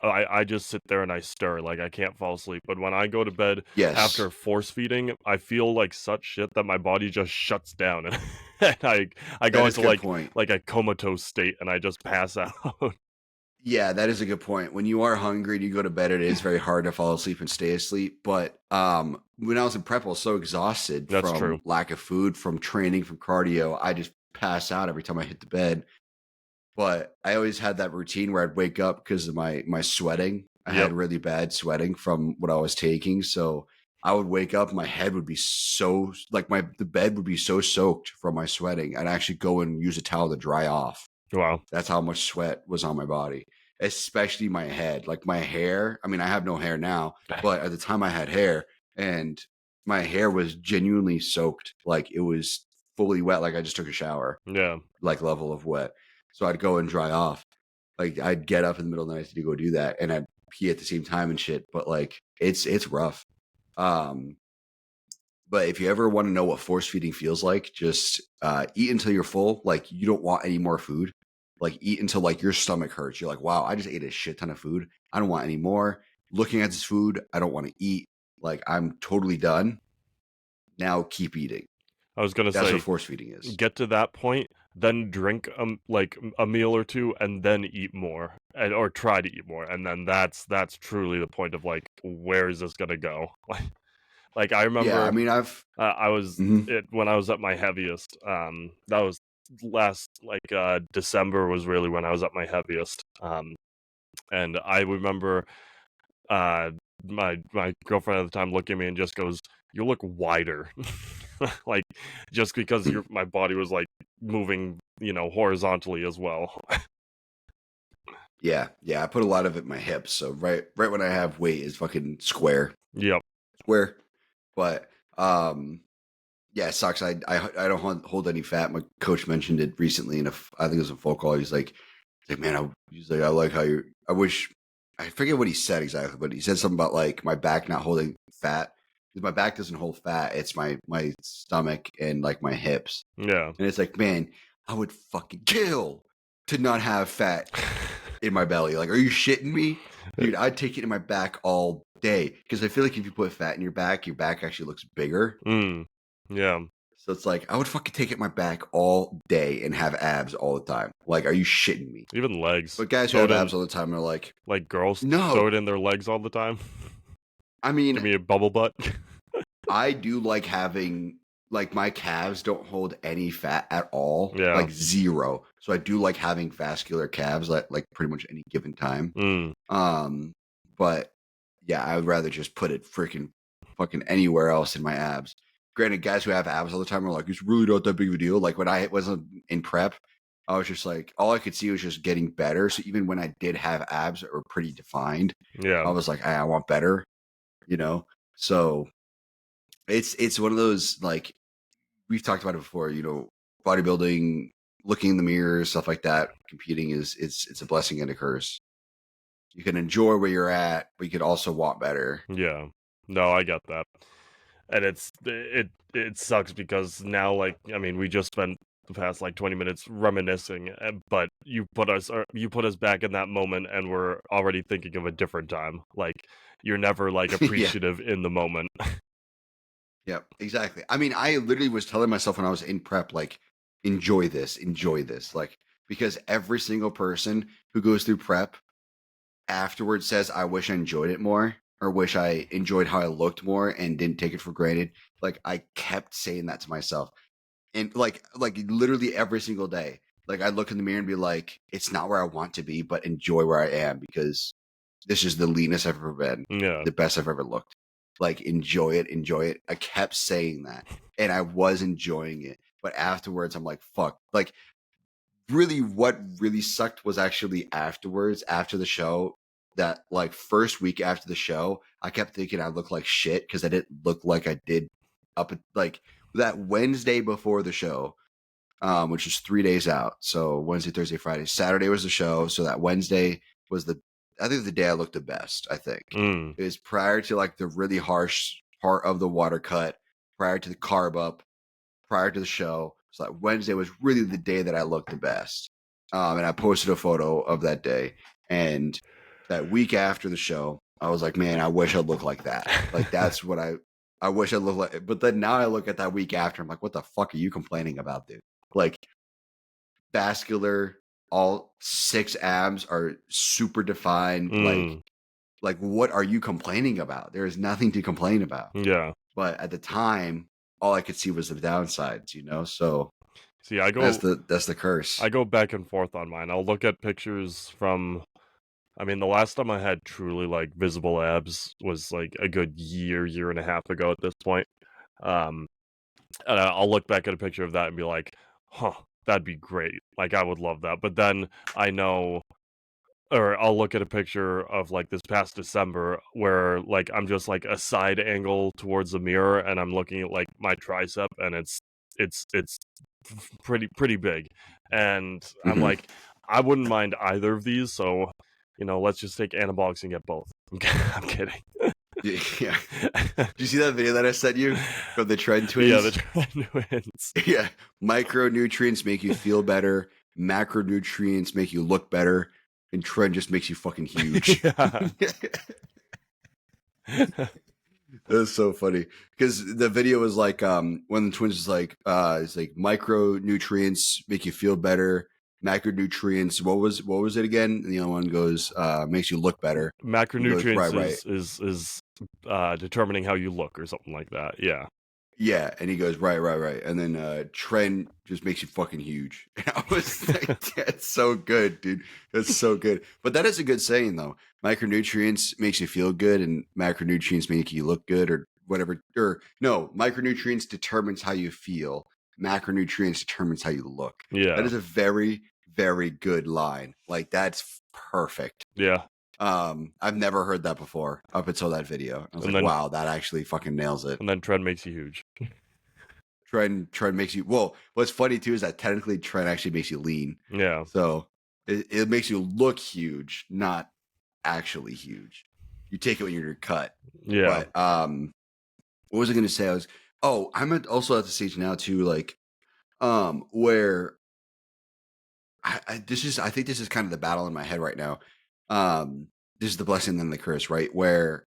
Speaker 2: I just sit there and I stir, like I can't fall asleep. But when I go to bed after force feeding, I feel like such shit that my body just shuts down, and I go into like a comatose state and I just pass out.
Speaker 1: Yeah, that is a good point. When you are hungry and you go to bed, it is very hard to fall asleep and stay asleep. But when I was in prep, I was so exhausted from lack of food, from training, from cardio. I just pass out every time I hit the bed. But I always had that routine where I'd wake up because of my sweating. I
Speaker 2: Yep.
Speaker 1: had really bad sweating from what I was taking. So I would wake up, my head would be so like the bed would be so soaked from my sweating. I'd actually go and use a towel to dry off.
Speaker 2: Wow.
Speaker 1: That's how much sweat was on my body, especially my head. Like my hair. I mean, I have no hair now, but at the time I had hair and my hair was genuinely soaked. Like it was fully wet. Like I just took a shower,
Speaker 2: Yeah.
Speaker 1: like level of wet. So I'd go and dry off. Like I'd get up in the middle of the night to go do that, and I'd pee at the same time and shit. But like it's rough. Um, but if you ever want to know what force feeding feels like, just eat until you're full. Like you don't want any more food. Like eat until like your stomach hurts. You're like, wow, I just ate a shit ton of food. I don't want any more. Looking at this food, I don't want to eat. Like I'm totally done. Now keep eating.
Speaker 2: I was gonna
Speaker 1: That's
Speaker 2: say,
Speaker 1: what force feeding is.
Speaker 2: get to that point, then drink like a meal or two, and then eat more, or try to eat more, and then that's truly the point of like, where is this gonna go? Like I
Speaker 1: Yeah, I
Speaker 2: remember,
Speaker 1: mean,
Speaker 2: I was
Speaker 1: mhm.
Speaker 2: when I was at my heaviest. That was last December was really when I was at my heaviest. And I remember uh my girlfriend at the time looked at me and just goes, "You look wider." Like just because my body was like moving, horizontally as well.
Speaker 1: Yeah, yeah. I put a lot of it in my hips. So right when I have weight is fucking
Speaker 2: Yep.
Speaker 1: square. But yeah, it sucks. I don't hold any fat. My coach mentioned it recently in I think it was a phone call. He's like, man, he's like, I like how you. I wish I forget what he said exactly, but he said something about like my back not holding fat because my back doesn't hold fat. It's my stomach and like my hips.
Speaker 2: Yeah.
Speaker 1: And it's like, man, I would fucking kill to not have fat in my belly. Like, are you shitting me? Dude, I'd take it in my back all day because I feel like if you put fat in your back actually looks bigger.
Speaker 2: Yeah.
Speaker 1: So it's like, I would fucking take it in my back all day and have abs all the time. Like, are you shitting me?
Speaker 2: Even legs.
Speaker 1: But guys who
Speaker 2: Throw
Speaker 1: have
Speaker 2: it in
Speaker 1: abs all the time are like,
Speaker 2: like girls throw
Speaker 1: no.
Speaker 2: it in their legs all the time.
Speaker 1: I mean,
Speaker 2: Give me a bubble butt.
Speaker 1: I do like having, like, my calves don't hold any fat at all,
Speaker 2: Yeah.
Speaker 1: like zero. So I do like having vascular calves like pretty much any given time. But yeah, I would rather just put it freaking fucking anywhere else in my abs. Granted, guys who have abs all the time are like, it's really not that big of a deal. Like when I wasn't in prep, I was just like, all I could see was just getting better. So even when I did have abs that were pretty defined,
Speaker 2: Yeah.
Speaker 1: I was like, I want better, you know? So it's one of those, like, we've talked about it before, bodybuilding, looking in the mirror, stuff like that. Competing it's a blessing and a curse. You can enjoy where you're at, but you could also want better.
Speaker 2: Yeah. No, I got that. And it sucks because now, like, I mean, we just spent the past like 20 minutes reminiscing, but you put us back in that moment and we're already thinking of a different time. Like you're never like
Speaker 1: Yeah.
Speaker 2: appreciative in the moment.
Speaker 1: Yep, exactly. I mean, I literally was telling myself when I was in prep, like, enjoy this. Like, because every single person who goes through prep afterwards says, I wish I enjoyed it more or wish I enjoyed how I looked more and didn't take it for granted. Like, I kept saying that to myself. And like literally every single day. Like I'd look in the mirror and be like, it's not where I want to be, but enjoy where I am because this is the leanest I've ever been,
Speaker 2: Yeah.
Speaker 1: the best I've ever looked. Like enjoy it, enjoy it. I kept saying that and I was enjoying it. But afterwards, I'm like, fuck. Like really what really sucked was actually afterwards, after the show, that like first week after the show, I kept thinking I looked like shit because I didn't look like I did like that Wednesday before the show, which is 3 days out. So Wednesday, Thursday, Friday, Saturday was the show. So that Wednesday was I think the day I looked the best. I think
Speaker 2: Mm.
Speaker 1: it was prior to like the really harsh part of the water cut, prior to the carb up, prior to the show. So that Wednesday was really the day that I looked the best. And I posted a photo of that day. And that week after the show, I was like, man, I wish I looked like that. Like that's what I wish I looked like. But then now I look at that week after, I'm like, what the fuck are you complaining about, dude? Like vascular, all 6 abs are super defined.
Speaker 2: Mm.
Speaker 1: Like what are you complaining about? There is nothing to complain about.
Speaker 2: Yeah.
Speaker 1: But at the time, all I could see was the downsides, So
Speaker 2: See,
Speaker 1: That's the curse.
Speaker 2: I go back and forth on mine. I'll look at pictures from. I mean, the last time I had truly like visible abs was like a good year and a half ago at this point. Um, and I'll look back at a picture of that and be like, "Huh, that'd be great. Like, I would love that." But then I know, or I'll look at a picture of like this past December where like I'm just like a side angle towards the mirror and I'm looking at like my tricep and it's pretty big, and I'm
Speaker 1: Mm-hmm.
Speaker 2: like, I wouldn't mind either of these, so let's just take anabolics and get both. I'm kidding.
Speaker 1: Yeah. Did you see that video that I sent you from the Trend
Speaker 2: Yeah,
Speaker 1: Twins?
Speaker 2: the twins.
Speaker 1: Yeah. Micronutrients make you feel better. Macronutrients make you look better. And Trend just makes you fucking huge.
Speaker 2: Yeah.
Speaker 1: That's so funny because the video was like when the twins is like it's like micronutrients make you feel better, macronutrients what was it again, and the other one goes makes you look better. He goes
Speaker 2: Macronutrients
Speaker 1: right.
Speaker 2: is determining how you look or something like that. Yeah.
Speaker 1: Yeah, and he goes right, and then Trent just makes you fucking huge. And I was like, that's so good, dude. That's so good. But that is a good saying though. Micronutrients makes you feel good, and macronutrients make you look good, or whatever. Or no, micronutrients determines how you feel. Macronutrients determines how you look.
Speaker 2: Yeah.
Speaker 1: That is a very, very good line. Like that's perfect.
Speaker 2: Yeah.
Speaker 1: I've never heard that before up until that video. I was
Speaker 2: And
Speaker 1: like,
Speaker 2: then
Speaker 1: wow, that actually fucking nails it.
Speaker 2: and then Trend makes you huge.
Speaker 1: Trend makes you well. What's funny too is that technically Trend actually makes you lean.
Speaker 2: Yeah.
Speaker 1: So it makes you look huge, not actually huge. You take it when you're cut.
Speaker 2: Yeah.
Speaker 1: But what was I going to say? I'm also at the stage now too, like where I think this is kind of the battle in my head right now. This is the blessing and the curse, right? Where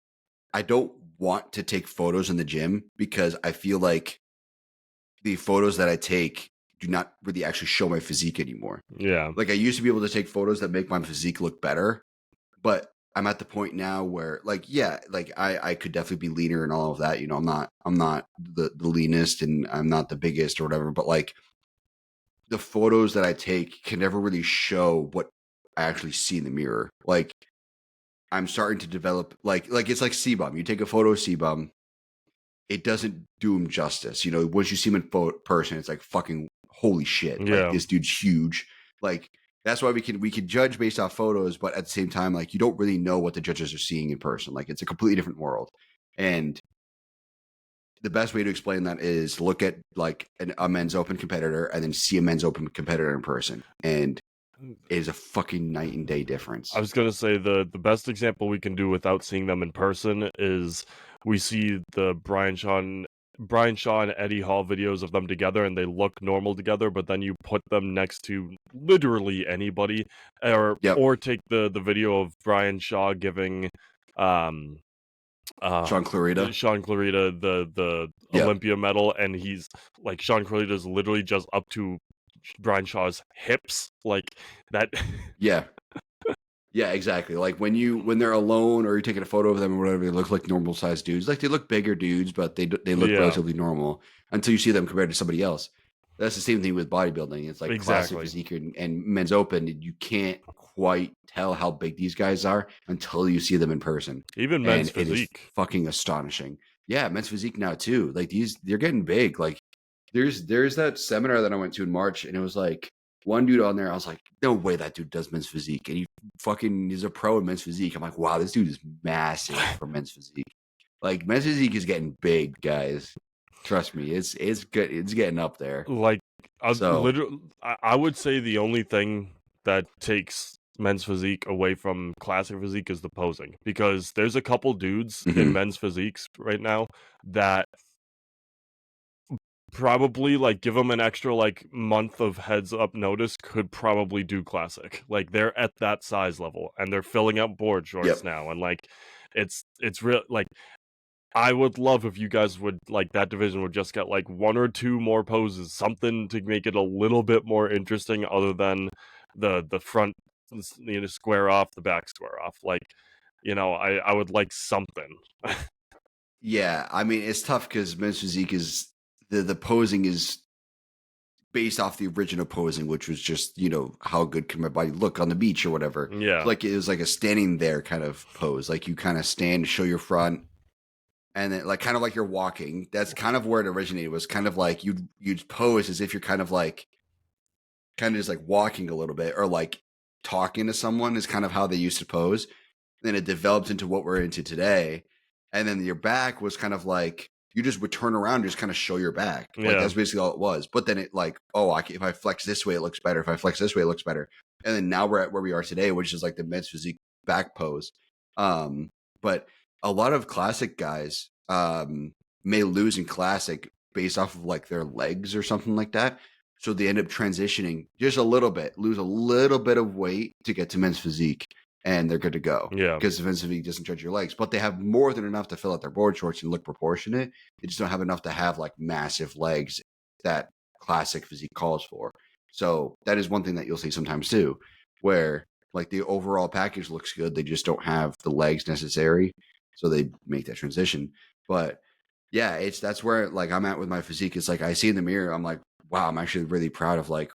Speaker 1: I don't want to take photos in the gym because I feel like the photos that I take do not really actually show my physique anymore.
Speaker 2: Yeah.
Speaker 1: Like I used to be able to take photos that make my physique look better, but I'm at the point now where like, yeah, like I could definitely be leaner and all of that. I'm not the leanest and I'm not the biggest or whatever, but like the photos that I take can never really show what I actually see in the mirror. Like I'm starting to develop like it's like C-bum. You take a photo of C-bum, it doesn't do him justice. Once you see him in person, it's like fucking holy shit. Like
Speaker 2: Yeah.
Speaker 1: this dude's huge. Like that's why we can judge based off photos, but at the same time, like you don't really know what the judges are seeing in person. Like it's a completely different world. And the best way to explain that is to look at like a men's open competitor and then see a men's open competitor in person. And it is a fucking night and day difference.
Speaker 2: I was gonna say the best example we can do without seeing them in person is we see the Brian Shaw and Eddie Hall videos of them together and they look normal together, but then you put them next to literally anybody, or
Speaker 1: Yep.
Speaker 2: or take the video of Brian Shaw giving
Speaker 1: Sean Clarita.
Speaker 2: the
Speaker 1: Yep.
Speaker 2: Olympia medal, and he's like Sean Clarita's literally just up to Brian Shaw's hips, like that.
Speaker 1: Yeah. Yeah, exactly. Like when they're alone or you're taking a photo of them or whatever, they look like normal sized dudes. Like they look bigger dudes, but they look
Speaker 2: Yeah,
Speaker 1: relatively normal until you see them compared to somebody else. That's the same thing with bodybuilding. It's like classic
Speaker 2: exactly.
Speaker 1: physique and men's open. You can't quite tell how big these guys are until you see them in person,
Speaker 2: Even men's
Speaker 1: and it is
Speaker 2: physique.
Speaker 1: fucking astonishing. Yeah, men's physique now too. Like they're getting big. Like there's that seminar that I went to in March, and it was like one dude on there. I was like, no way that dude does men's physique, and he's a pro in men's physique. I'm like, wow, this dude is massive for men's physique. Like men's physique is getting big, guys. Trust me, it's good. It's getting up there.
Speaker 2: Like,
Speaker 1: So
Speaker 2: I would say the only thing that takes men's physique away from classic physique is the posing, because there's a couple dudes in
Speaker 1: mhm.
Speaker 2: men's physiques right now that probably, like, give them an extra like month of heads up notice, could probably do classic. Like they're at that size level and they're filling out board shorts
Speaker 1: Yep.
Speaker 2: now, and like it's real. Like, I would love if you guys would, like, that division would just get like one or two more poses, something to make it a little bit more interesting, other than the front, square off, the back square off. Like, I would like something.
Speaker 1: Yeah, I mean it's tough because men's physique is the posing is based off the original posing, which was just, you know, how good can my body look on the beach or whatever.
Speaker 2: Yeah.
Speaker 1: So like it was like a standing there kind of pose. Like you kind of stand, show your front, and then like kind of like you're walking. That's kind of where it originated. Was kind of like you'd pose as if you're kind of just like walking a little bit or like talking to someone is kind of how they used to pose. Then it developed into what we're into today. And then your back was kind of like you just would turn around and just kind of show your back. Like that's basically all it was. But then it like, oh, if I flex this way, it looks better. If I flex this way, it looks better. And then now we're at where we are today, which is like the men's physique back pose. But a lot of classic guys may lose in classic based off of like their legs or something like that. So they end up transitioning just a little bit, lose a little bit of weight to get to men's physique, and they're good to go.
Speaker 2: Yeah.
Speaker 1: Because men's physique doesn't judge your legs, but they have more than enough to fill out their board shorts and look proportionate. They just don't have enough to have like massive legs that classic physique calls for. So that is one thing that you'll see sometimes too, where like the overall package looks good. They just don't have the legs necessary. So they make that transition. But yeah, that's where like I'm at with my physique. It's like I see in the mirror, I'm like, wow, I'm actually really proud of like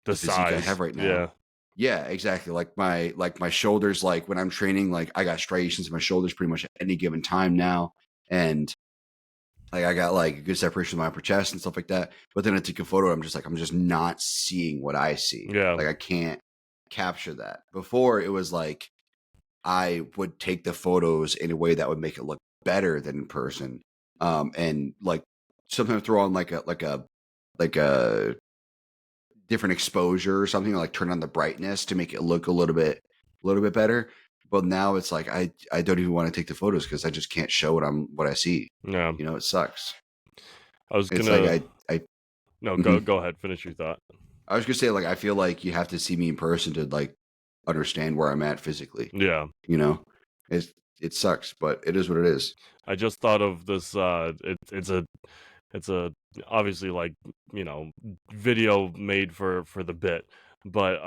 Speaker 2: the
Speaker 1: physique
Speaker 2: size
Speaker 1: I have right now. Yeah, exactly. Like my shoulders, like when I'm training, like I got striations in my shoulders pretty much at any given time now. And like I got like a good separation of my upper chest and stuff like that. But then I take a photo, I'm just not seeing what I see.
Speaker 2: Yeah.
Speaker 1: Like I can't capture that. Before it was like I would take the photos in a way that would make it look better than in person. And like sometimes throw on like a different exposure or something, like turn on the brightness to make it look a little bit better. But now it's like I don't even want to take the photos because I just can't show what I see.
Speaker 2: Yeah.
Speaker 1: You know, it sucks.
Speaker 2: I was
Speaker 1: It's
Speaker 2: gonna
Speaker 1: like
Speaker 2: No,
Speaker 1: mhm.
Speaker 2: go ahead, finish your thought.
Speaker 1: I was gonna say like I feel like you have to see me in person to like understand where I'm at physically.
Speaker 2: Yeah.
Speaker 1: You know, it sucks, but it is what it is.
Speaker 2: I just thought of this it's a obviously like, you know, video made for the bit, but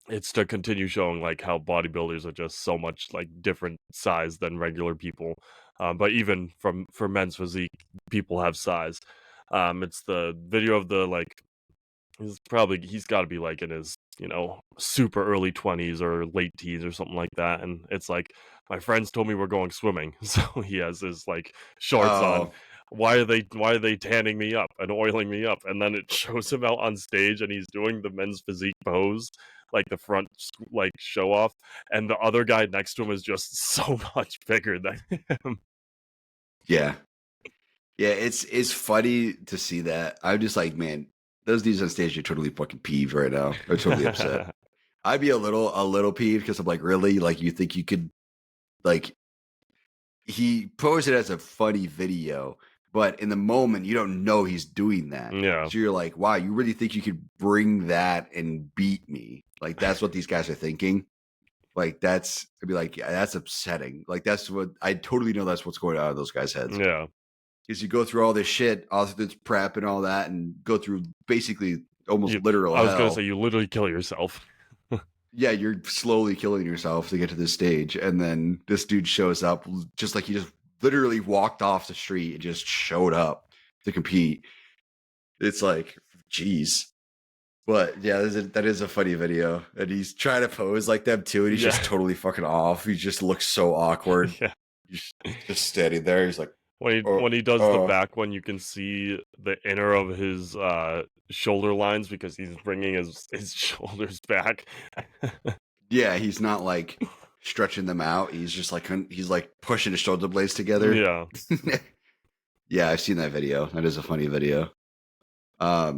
Speaker 2: it's to continue showing like how bodybuilders are just so much like different size than regular people. But even for men's physique, people have size. It's the video of the like he's got to be like in his, you know, super early 20s or late teens or something like that, and it's like my friends told me we're going swimming, so he has his like shorts on.
Speaker 1: Oh
Speaker 2: Why are they tanning me up and oiling me up? And then it shows him out on stage and he's doing the men's physique pose, like the front like show off, and the other guy next to him is just so much bigger than him.
Speaker 1: yeah, yeah. It's funny to see that. I'm just like, man, those dudes on stage are totally fucking peeved right now. They're totally upset. I'd be a little peeved because I'm like, really? Like, you think you could like he posed it as a funny video, but in the moment you don't know he's doing that.
Speaker 2: Yeah.
Speaker 1: So you're like, wow, you really think you could bring that and beat me? Like that's what these guys are thinking. Like I'd be like, yeah, that's upsetting. Like that's what I totally know that's what's going on in those guys' heads.
Speaker 2: Yeah.
Speaker 1: Because you go through all this shit, all this prep and all that, and go through basically almost literal
Speaker 2: I was gonna
Speaker 1: hell.
Speaker 2: say you literally kill yourself.
Speaker 1: Yeah, you're slowly killing yourself to get to this stage, and then this dude shows up just like he just literally walked off the street and just showed up to compete. It's like, geez. But yeah, that is a funny video, and he's trying to pose like them too, and he's just totally fucking off. He just looks so awkward.
Speaker 2: Yeah.
Speaker 1: He's just standing there. He's like,
Speaker 2: when he does the back one, you can see the inner of his shoulder lines because he's bringing his shoulders back.
Speaker 1: yeah, he's not like stretching them out. He's just like he's like pushing his shoulder blades together.
Speaker 2: Yeah.
Speaker 1: Yeah, I've seen that video. That is a funny video. Yeah,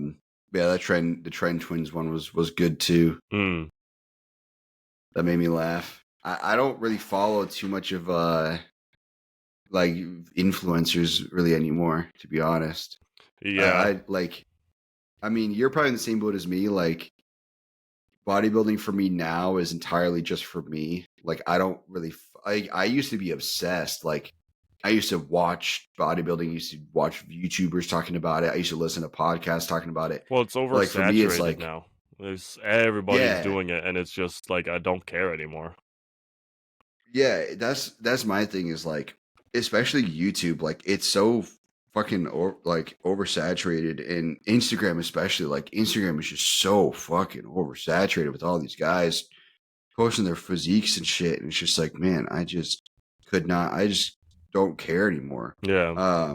Speaker 1: the Trend Twins one was good too.
Speaker 2: Mm.
Speaker 1: That made me laugh. I don't really follow too much of like influencers really anymore, to be honest.
Speaker 2: Yeah.
Speaker 1: I mean, you're probably in the same boat as me. Like bodybuilding for me now is entirely just for me. Like I don't really I used to be obsessed. Like I used to watch bodybuilding, I used to watch YouTubers talking about it. I used to listen to podcasts talking about it.
Speaker 2: Well, it's oversaturated
Speaker 1: Like for me, it's like
Speaker 2: now. Everybody's
Speaker 1: yeah,
Speaker 2: doing it, and it's just like I don't care anymore.
Speaker 1: yeah. That's my thing is like, especially YouTube. Like it's so fucking like oversaturated, and Instagram especially. Like Instagram is just so fucking oversaturated with all these guys posting their physiques and shit, and it's just like, man, I just could not. I just don't care anymore.
Speaker 2: Yeah.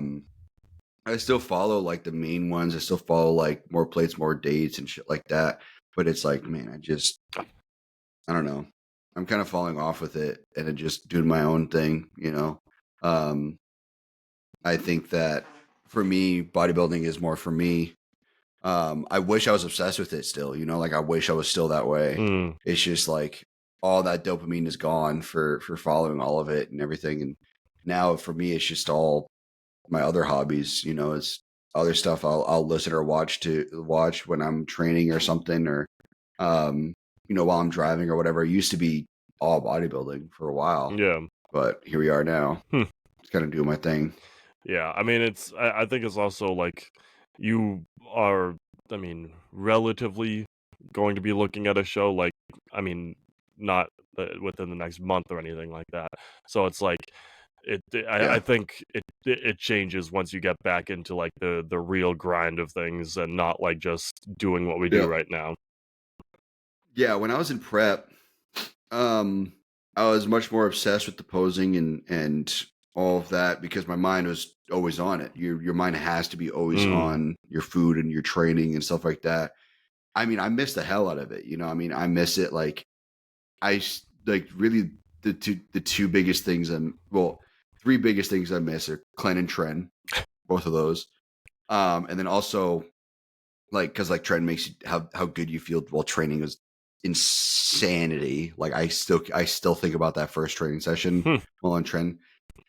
Speaker 1: I still follow like the main ones. I still follow like more plates, more dates, and shit like that. But it's like, man, I don't know. I'm kind of falling off with it and then just doing my own thing, you know. Um, I think that for me, bodybuilding is more for me. I wish I was obsessed with it still, you know, like I wish I was still that way. It's just like all that dopamine is gone for following all of it and everything. And now for me, it's just all my other hobbies, you know, it's other stuff I'll listen or watch when I'm training or something, or you know, while I'm driving or whatever. It used to be all bodybuilding for a while.
Speaker 2: Yeah.
Speaker 1: But here we are now. Just kind of doing my thing.
Speaker 2: Yeah, I mean, I think it's also like you are, I mean, relatively going to be looking at a show like, I mean, not within the next month or anything like that. So it's like I think it changes once you get back into like the real grind of things and not like just doing what we do right now.
Speaker 1: Yeah, when I was in prep, I was much more obsessed with the posing and all of that because my mind was always on it. Your mind has to be always on your food and your training and stuff like that. I mean, I miss the hell out of it. You know, I mean, I miss it. Like really the two biggest things three biggest things I miss are Clen and Tren, both of those. And then also like, cause like Tren makes you how good you feel while training is insanity. Like I still think about that first training session while on Tren.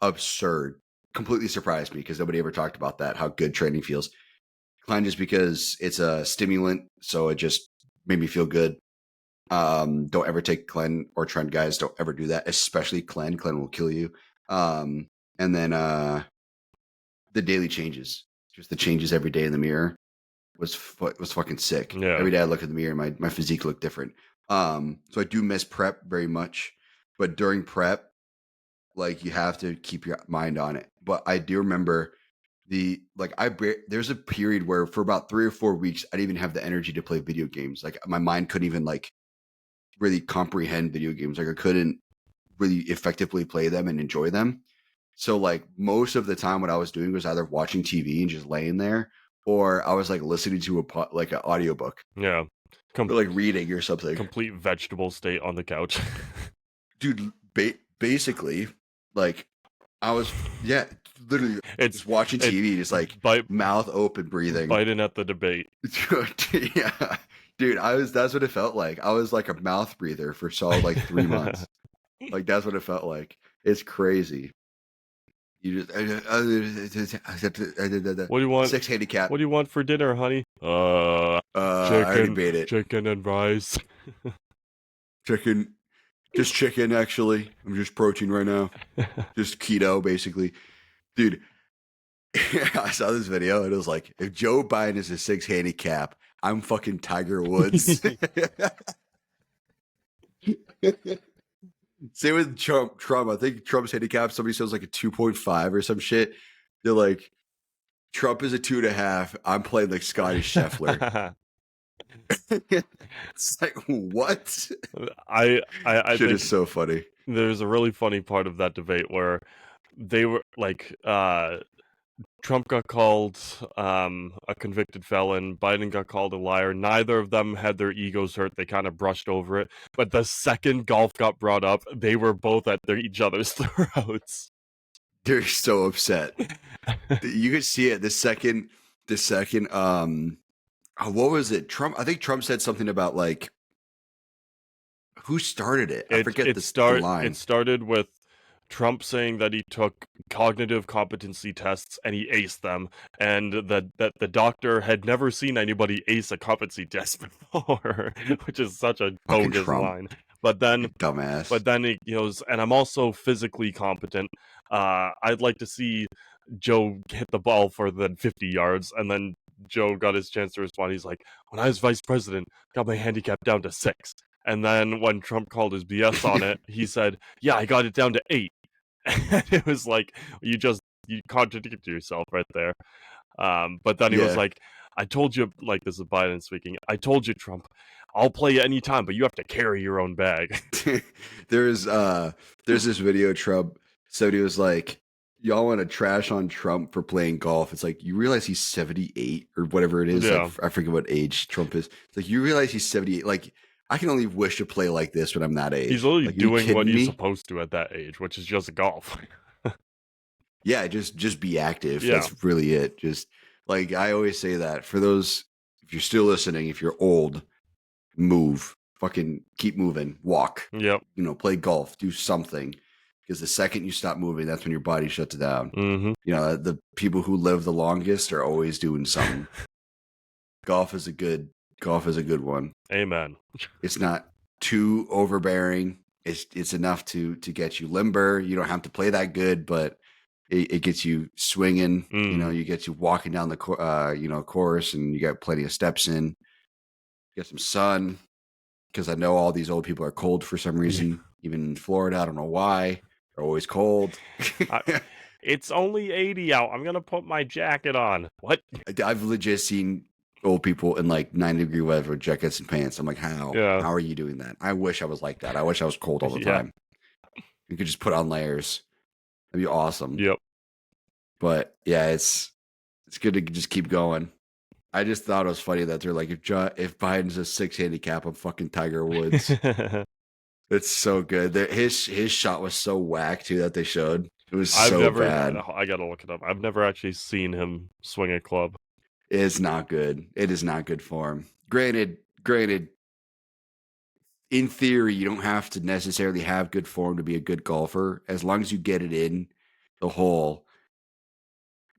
Speaker 1: Absurd. Completely surprised me because nobody ever talked about that, how good training feels. Clen just because it's a stimulant, so it just made me feel good. Don't ever take Clen or Tren, guys. Don't ever do that, especially Clen. Clen will kill you. And then the daily changes, just the changes every day in the mirror was fucking sick.
Speaker 2: Yeah.
Speaker 1: Every day I look in the mirror and my physique looked different. So I do miss prep very much, but during prep, like you have to keep your mind on it. But I do remember there's a period where for about 3 or 4 weeks, I didn't even have the energy to play video games. Like my mind couldn't even like really comprehend video games. Like I couldn't really effectively play them and enjoy them. So like most of the time what I was doing was either watching TV and just laying there, or I was like listening to like an audiobook.
Speaker 2: Yeah.
Speaker 1: Or like reading or something.
Speaker 2: Complete vegetable state on the couch.
Speaker 1: Dude, basically, like I was, literally just watching TV, just like mouth open, breathing,
Speaker 2: biting at the debate.
Speaker 1: Yeah, dude, that's what it felt like. I was like a mouth breather for solid like 3 months. Like that's what it felt like. It's crazy. You just
Speaker 2: what do you want?
Speaker 1: 6 handicap.
Speaker 2: What do you want for dinner, honey?
Speaker 1: I already made it.
Speaker 2: Chicken and rice.
Speaker 1: Chicken. Just chicken, actually. I'm just protein right now. Just keto, basically. Dude, I saw this video and it was like, if Joe Biden is a 6 handicap, I'm fucking Tiger Woods. Same with Trump. I think Trump's handicap, somebody says like a 2.5 or some shit. They're like, Trump is a 2.5. I'm playing like Scotty Scheffler. It's like, what?
Speaker 2: I
Speaker 1: shit
Speaker 2: think
Speaker 1: is so funny.
Speaker 2: There's a really funny part of that debate where they were like, Trump got called a convicted felon. Biden got called a liar. Neither of them had their egos hurt. They kind of brushed over it. But the second golf got brought up, they were both at each other's throats.
Speaker 1: They're so upset. You could see it the second. What was it? Trump. I think Trump said something about like, who started it? I forget the line.
Speaker 2: It started with Trump saying that he took cognitive competency tests and he aced them, and that the doctor had never seen anybody ace a competency test before, which is such a bogus line. But then,
Speaker 1: dumbass.
Speaker 2: But then he goes, and I'm also physically competent. I'd like to see Joe hit the ball further than 50 yards, and then Joe got his chance to respond. He's like, when I was vice president, got my handicap down to 6. And then when Trump called his BS on it, he said, yeah, I got it down to 8. And it was like, you just you contradicted yourself right there. But then he was
Speaker 1: Yeah.
Speaker 2: like, I told you, like, this is Biden speaking, I told you, Trump, I'll play anytime, but you have to carry your own bag.
Speaker 1: there's this video Trump said. He was like, y'all want to trash on Trump for playing golf. It's like, you realize he's 78 or whatever it is.
Speaker 2: Yeah.
Speaker 1: Like, I forget what age Trump is. It's like, you realize he's 78. Like, I can only wish to play like this when I'm that age.
Speaker 2: He's literally
Speaker 1: like,
Speaker 2: doing what he's supposed to at that age, which is just golf.
Speaker 1: Yeah, just be active.
Speaker 2: Yeah.
Speaker 1: That's really it. Just like I always say that for those, if you're still listening, if you're old, move. Fucking keep moving. Walk.
Speaker 2: Yep.
Speaker 1: You know, play golf. Do something. Because the second you stop moving, that's when your body shuts down.
Speaker 2: Mm-hmm.
Speaker 1: You know, the people who live the longest are always doing something. Golf is a good one.
Speaker 2: Amen.
Speaker 1: It's not too overbearing. It's enough to get you limber. You don't have to play that good, but it gets you swinging. You know, you get you walking down the course, and you got plenty of steps in. Get some sun, because I know all these old people are cold for some reason. Even in Florida, I don't know why. They're always cold.
Speaker 2: It's only 80 out. I'm gonna put my jacket on. What?
Speaker 1: I've legit seen old people in like 90-degree weather with jackets and pants. I'm like, how?
Speaker 2: Yeah.
Speaker 1: How are you doing that? I wish I was like that. I wish I was cold all the time. You could just put on layers. That'd be awesome.
Speaker 2: Yep.
Speaker 1: But yeah, it's good to just keep going. I just thought it was funny that they're like, if Biden's a 6 handicap, I'm fucking Tiger Woods. It's so good. His shot was so whack too that they showed. It was bad.
Speaker 2: I gotta look it up. I've never actually seen him swing a club.
Speaker 1: It's not good. It is not good form. Granted, in theory, you don't have to necessarily have good form to be a good golfer. As long as you get it in the hole,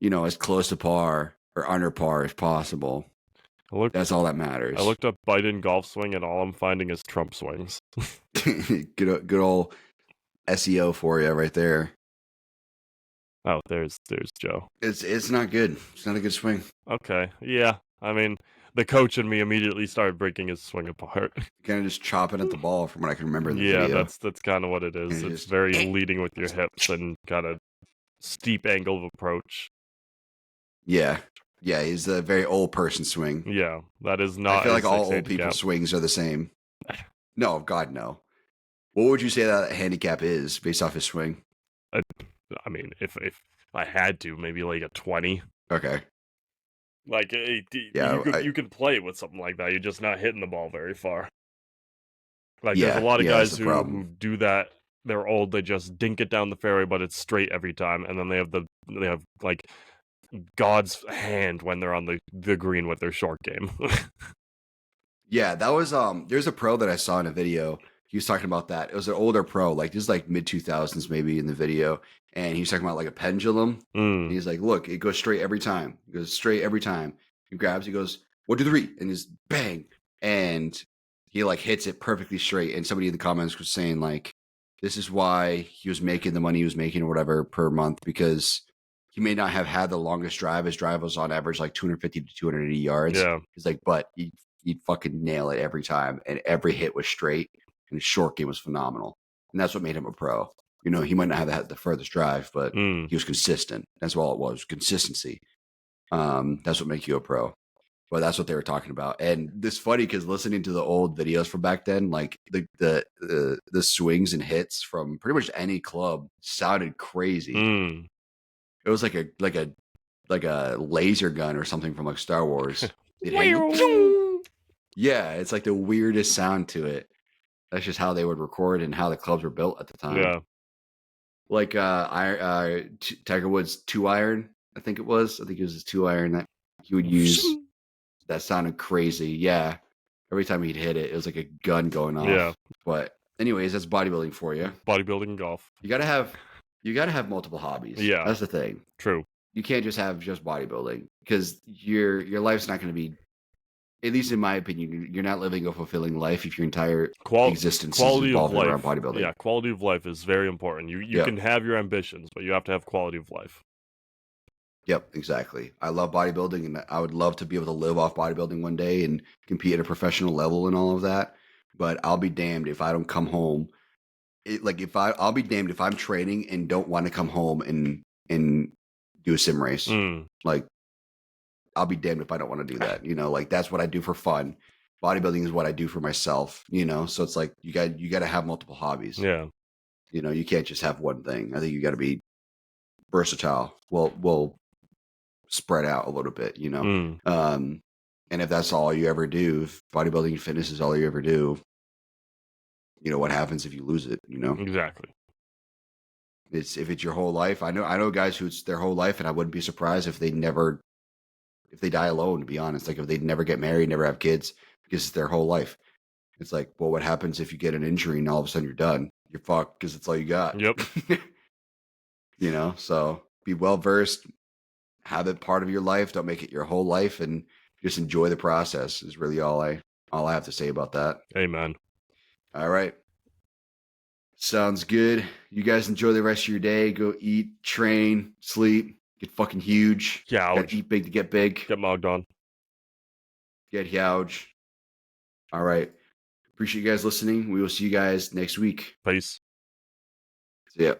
Speaker 1: you know, as close to par or under par as possible. That's all that matters.
Speaker 2: I looked up Biden golf swing, and all I'm finding is Trump swings.
Speaker 1: good old SEO for you right there.
Speaker 2: Oh, there's Joe.
Speaker 1: It's not good. It's not a good swing.
Speaker 2: Okay, yeah. I mean, the coach and me immediately started breaking his swing apart.
Speaker 1: Kind of just chopping at the ball, from what I can remember in the video.
Speaker 2: Yeah, that's kind of what it is. It's very leading with your hips and kind of steep angle of approach.
Speaker 1: Yeah, he's a very old person swing.
Speaker 2: Yeah, that is not.
Speaker 1: I feel like all old people swings are the same. No, God, no. What would you say that handicap is based off his swing?
Speaker 2: I mean, if I had to, maybe like a 20.
Speaker 1: Okay.
Speaker 2: Like, you can play with something like that. You're just not hitting the ball very far. Like, there's a lot of guys who do that. They're old. They just dink it down the fairway, but it's straight every time. And then they have like God's hand when they're on the green with their short game.
Speaker 1: Yeah, that was there's a pro that I saw in a video. He was talking about that. It was an older pro, like this is like mid 2000s maybe in the video, and he was talking about like a pendulum. And he's like, look, it goes straight every time. It goes straight every time. He grabs, he goes 1, 2, 3, and he's bang, and he like hits it perfectly straight. And somebody in the comments was saying like, this is why he was making the money he was making or whatever per month, because he may not have had the longest drive. His drive was on average like 250 to 280 yards.
Speaker 2: Yeah.
Speaker 1: He's like, but he'd fucking nail it every time, and every hit was straight, and his short game was phenomenal. And that's what made him a pro. You know, he might not have had the furthest drive, but he was consistent. That's all it was, consistency. That's what makes you a pro. But that's what they were talking about. And it's funny because listening to the old videos from back then, like the swings and hits from pretty much any club sounded crazy. It was like a laser gun or something from like Star Wars. Yeah, it's like the weirdest sound to it. That's just how they would record and how the clubs were built at the time.
Speaker 2: Yeah.
Speaker 1: Like Tiger Woods 2-iron, I think it was. I think it was his 2-iron that he would use. That sounded crazy. Yeah. Every time he'd hit it, it was like a gun going off.
Speaker 2: Yeah.
Speaker 1: But anyways, that's bodybuilding for you.
Speaker 2: Bodybuilding and golf.
Speaker 1: You gotta have multiple hobbies.
Speaker 2: Yeah.
Speaker 1: That's the thing.
Speaker 2: True.
Speaker 1: You can't just have just bodybuilding, because your life's not going to be, at least in my opinion, you're not living a fulfilling life if your entire existence is involved around bodybuilding.
Speaker 2: Yeah, quality of life is very important. You can have your ambitions, but you have to have quality of life.
Speaker 1: Yep, exactly. I love bodybuilding, and I would love to be able to live off bodybuilding one day and compete at a professional level and all of that. But I'll be damned if I don't come home. I'll be damned if I'm training and don't want to come home and do a sim race.
Speaker 2: Mm.
Speaker 1: Like, I'll be damned if I don't want to do that. You know, like that's what I do for fun. Bodybuilding is what I do for myself, you know? So it's like you got to have multiple hobbies.
Speaker 2: Yeah.
Speaker 1: You know, you can't just have one thing. I think you got to be versatile. We'll spread out a little bit, you know?
Speaker 2: Mm.
Speaker 1: And if that's all you ever do, if bodybuilding and fitness is all you ever do, you know, what happens if you lose it, you know?
Speaker 2: Exactly.
Speaker 1: If it's your whole life. I know guys who it's their whole life, and I wouldn't be surprised if they die alone, to be honest. Like if they never get married, never have kids, because it's their whole life. It's like, well, what happens if you get an injury and all of a sudden you're done? You're fucked because it's all you got.
Speaker 2: Yep.
Speaker 1: You know, so be well versed, have it part of your life. Don't make it your whole life, and just enjoy the process. Is really all I have to say about that.
Speaker 2: Amen.
Speaker 1: All right. Sounds good. You guys enjoy the rest of your day. Go eat, train, sleep, get fucking huge.
Speaker 2: Yeah.
Speaker 1: Gotta eat big to get big.
Speaker 2: Get mogged on.
Speaker 1: Get huge. All right. Appreciate you guys listening. We will see you guys next week.
Speaker 2: Peace.
Speaker 1: See ya.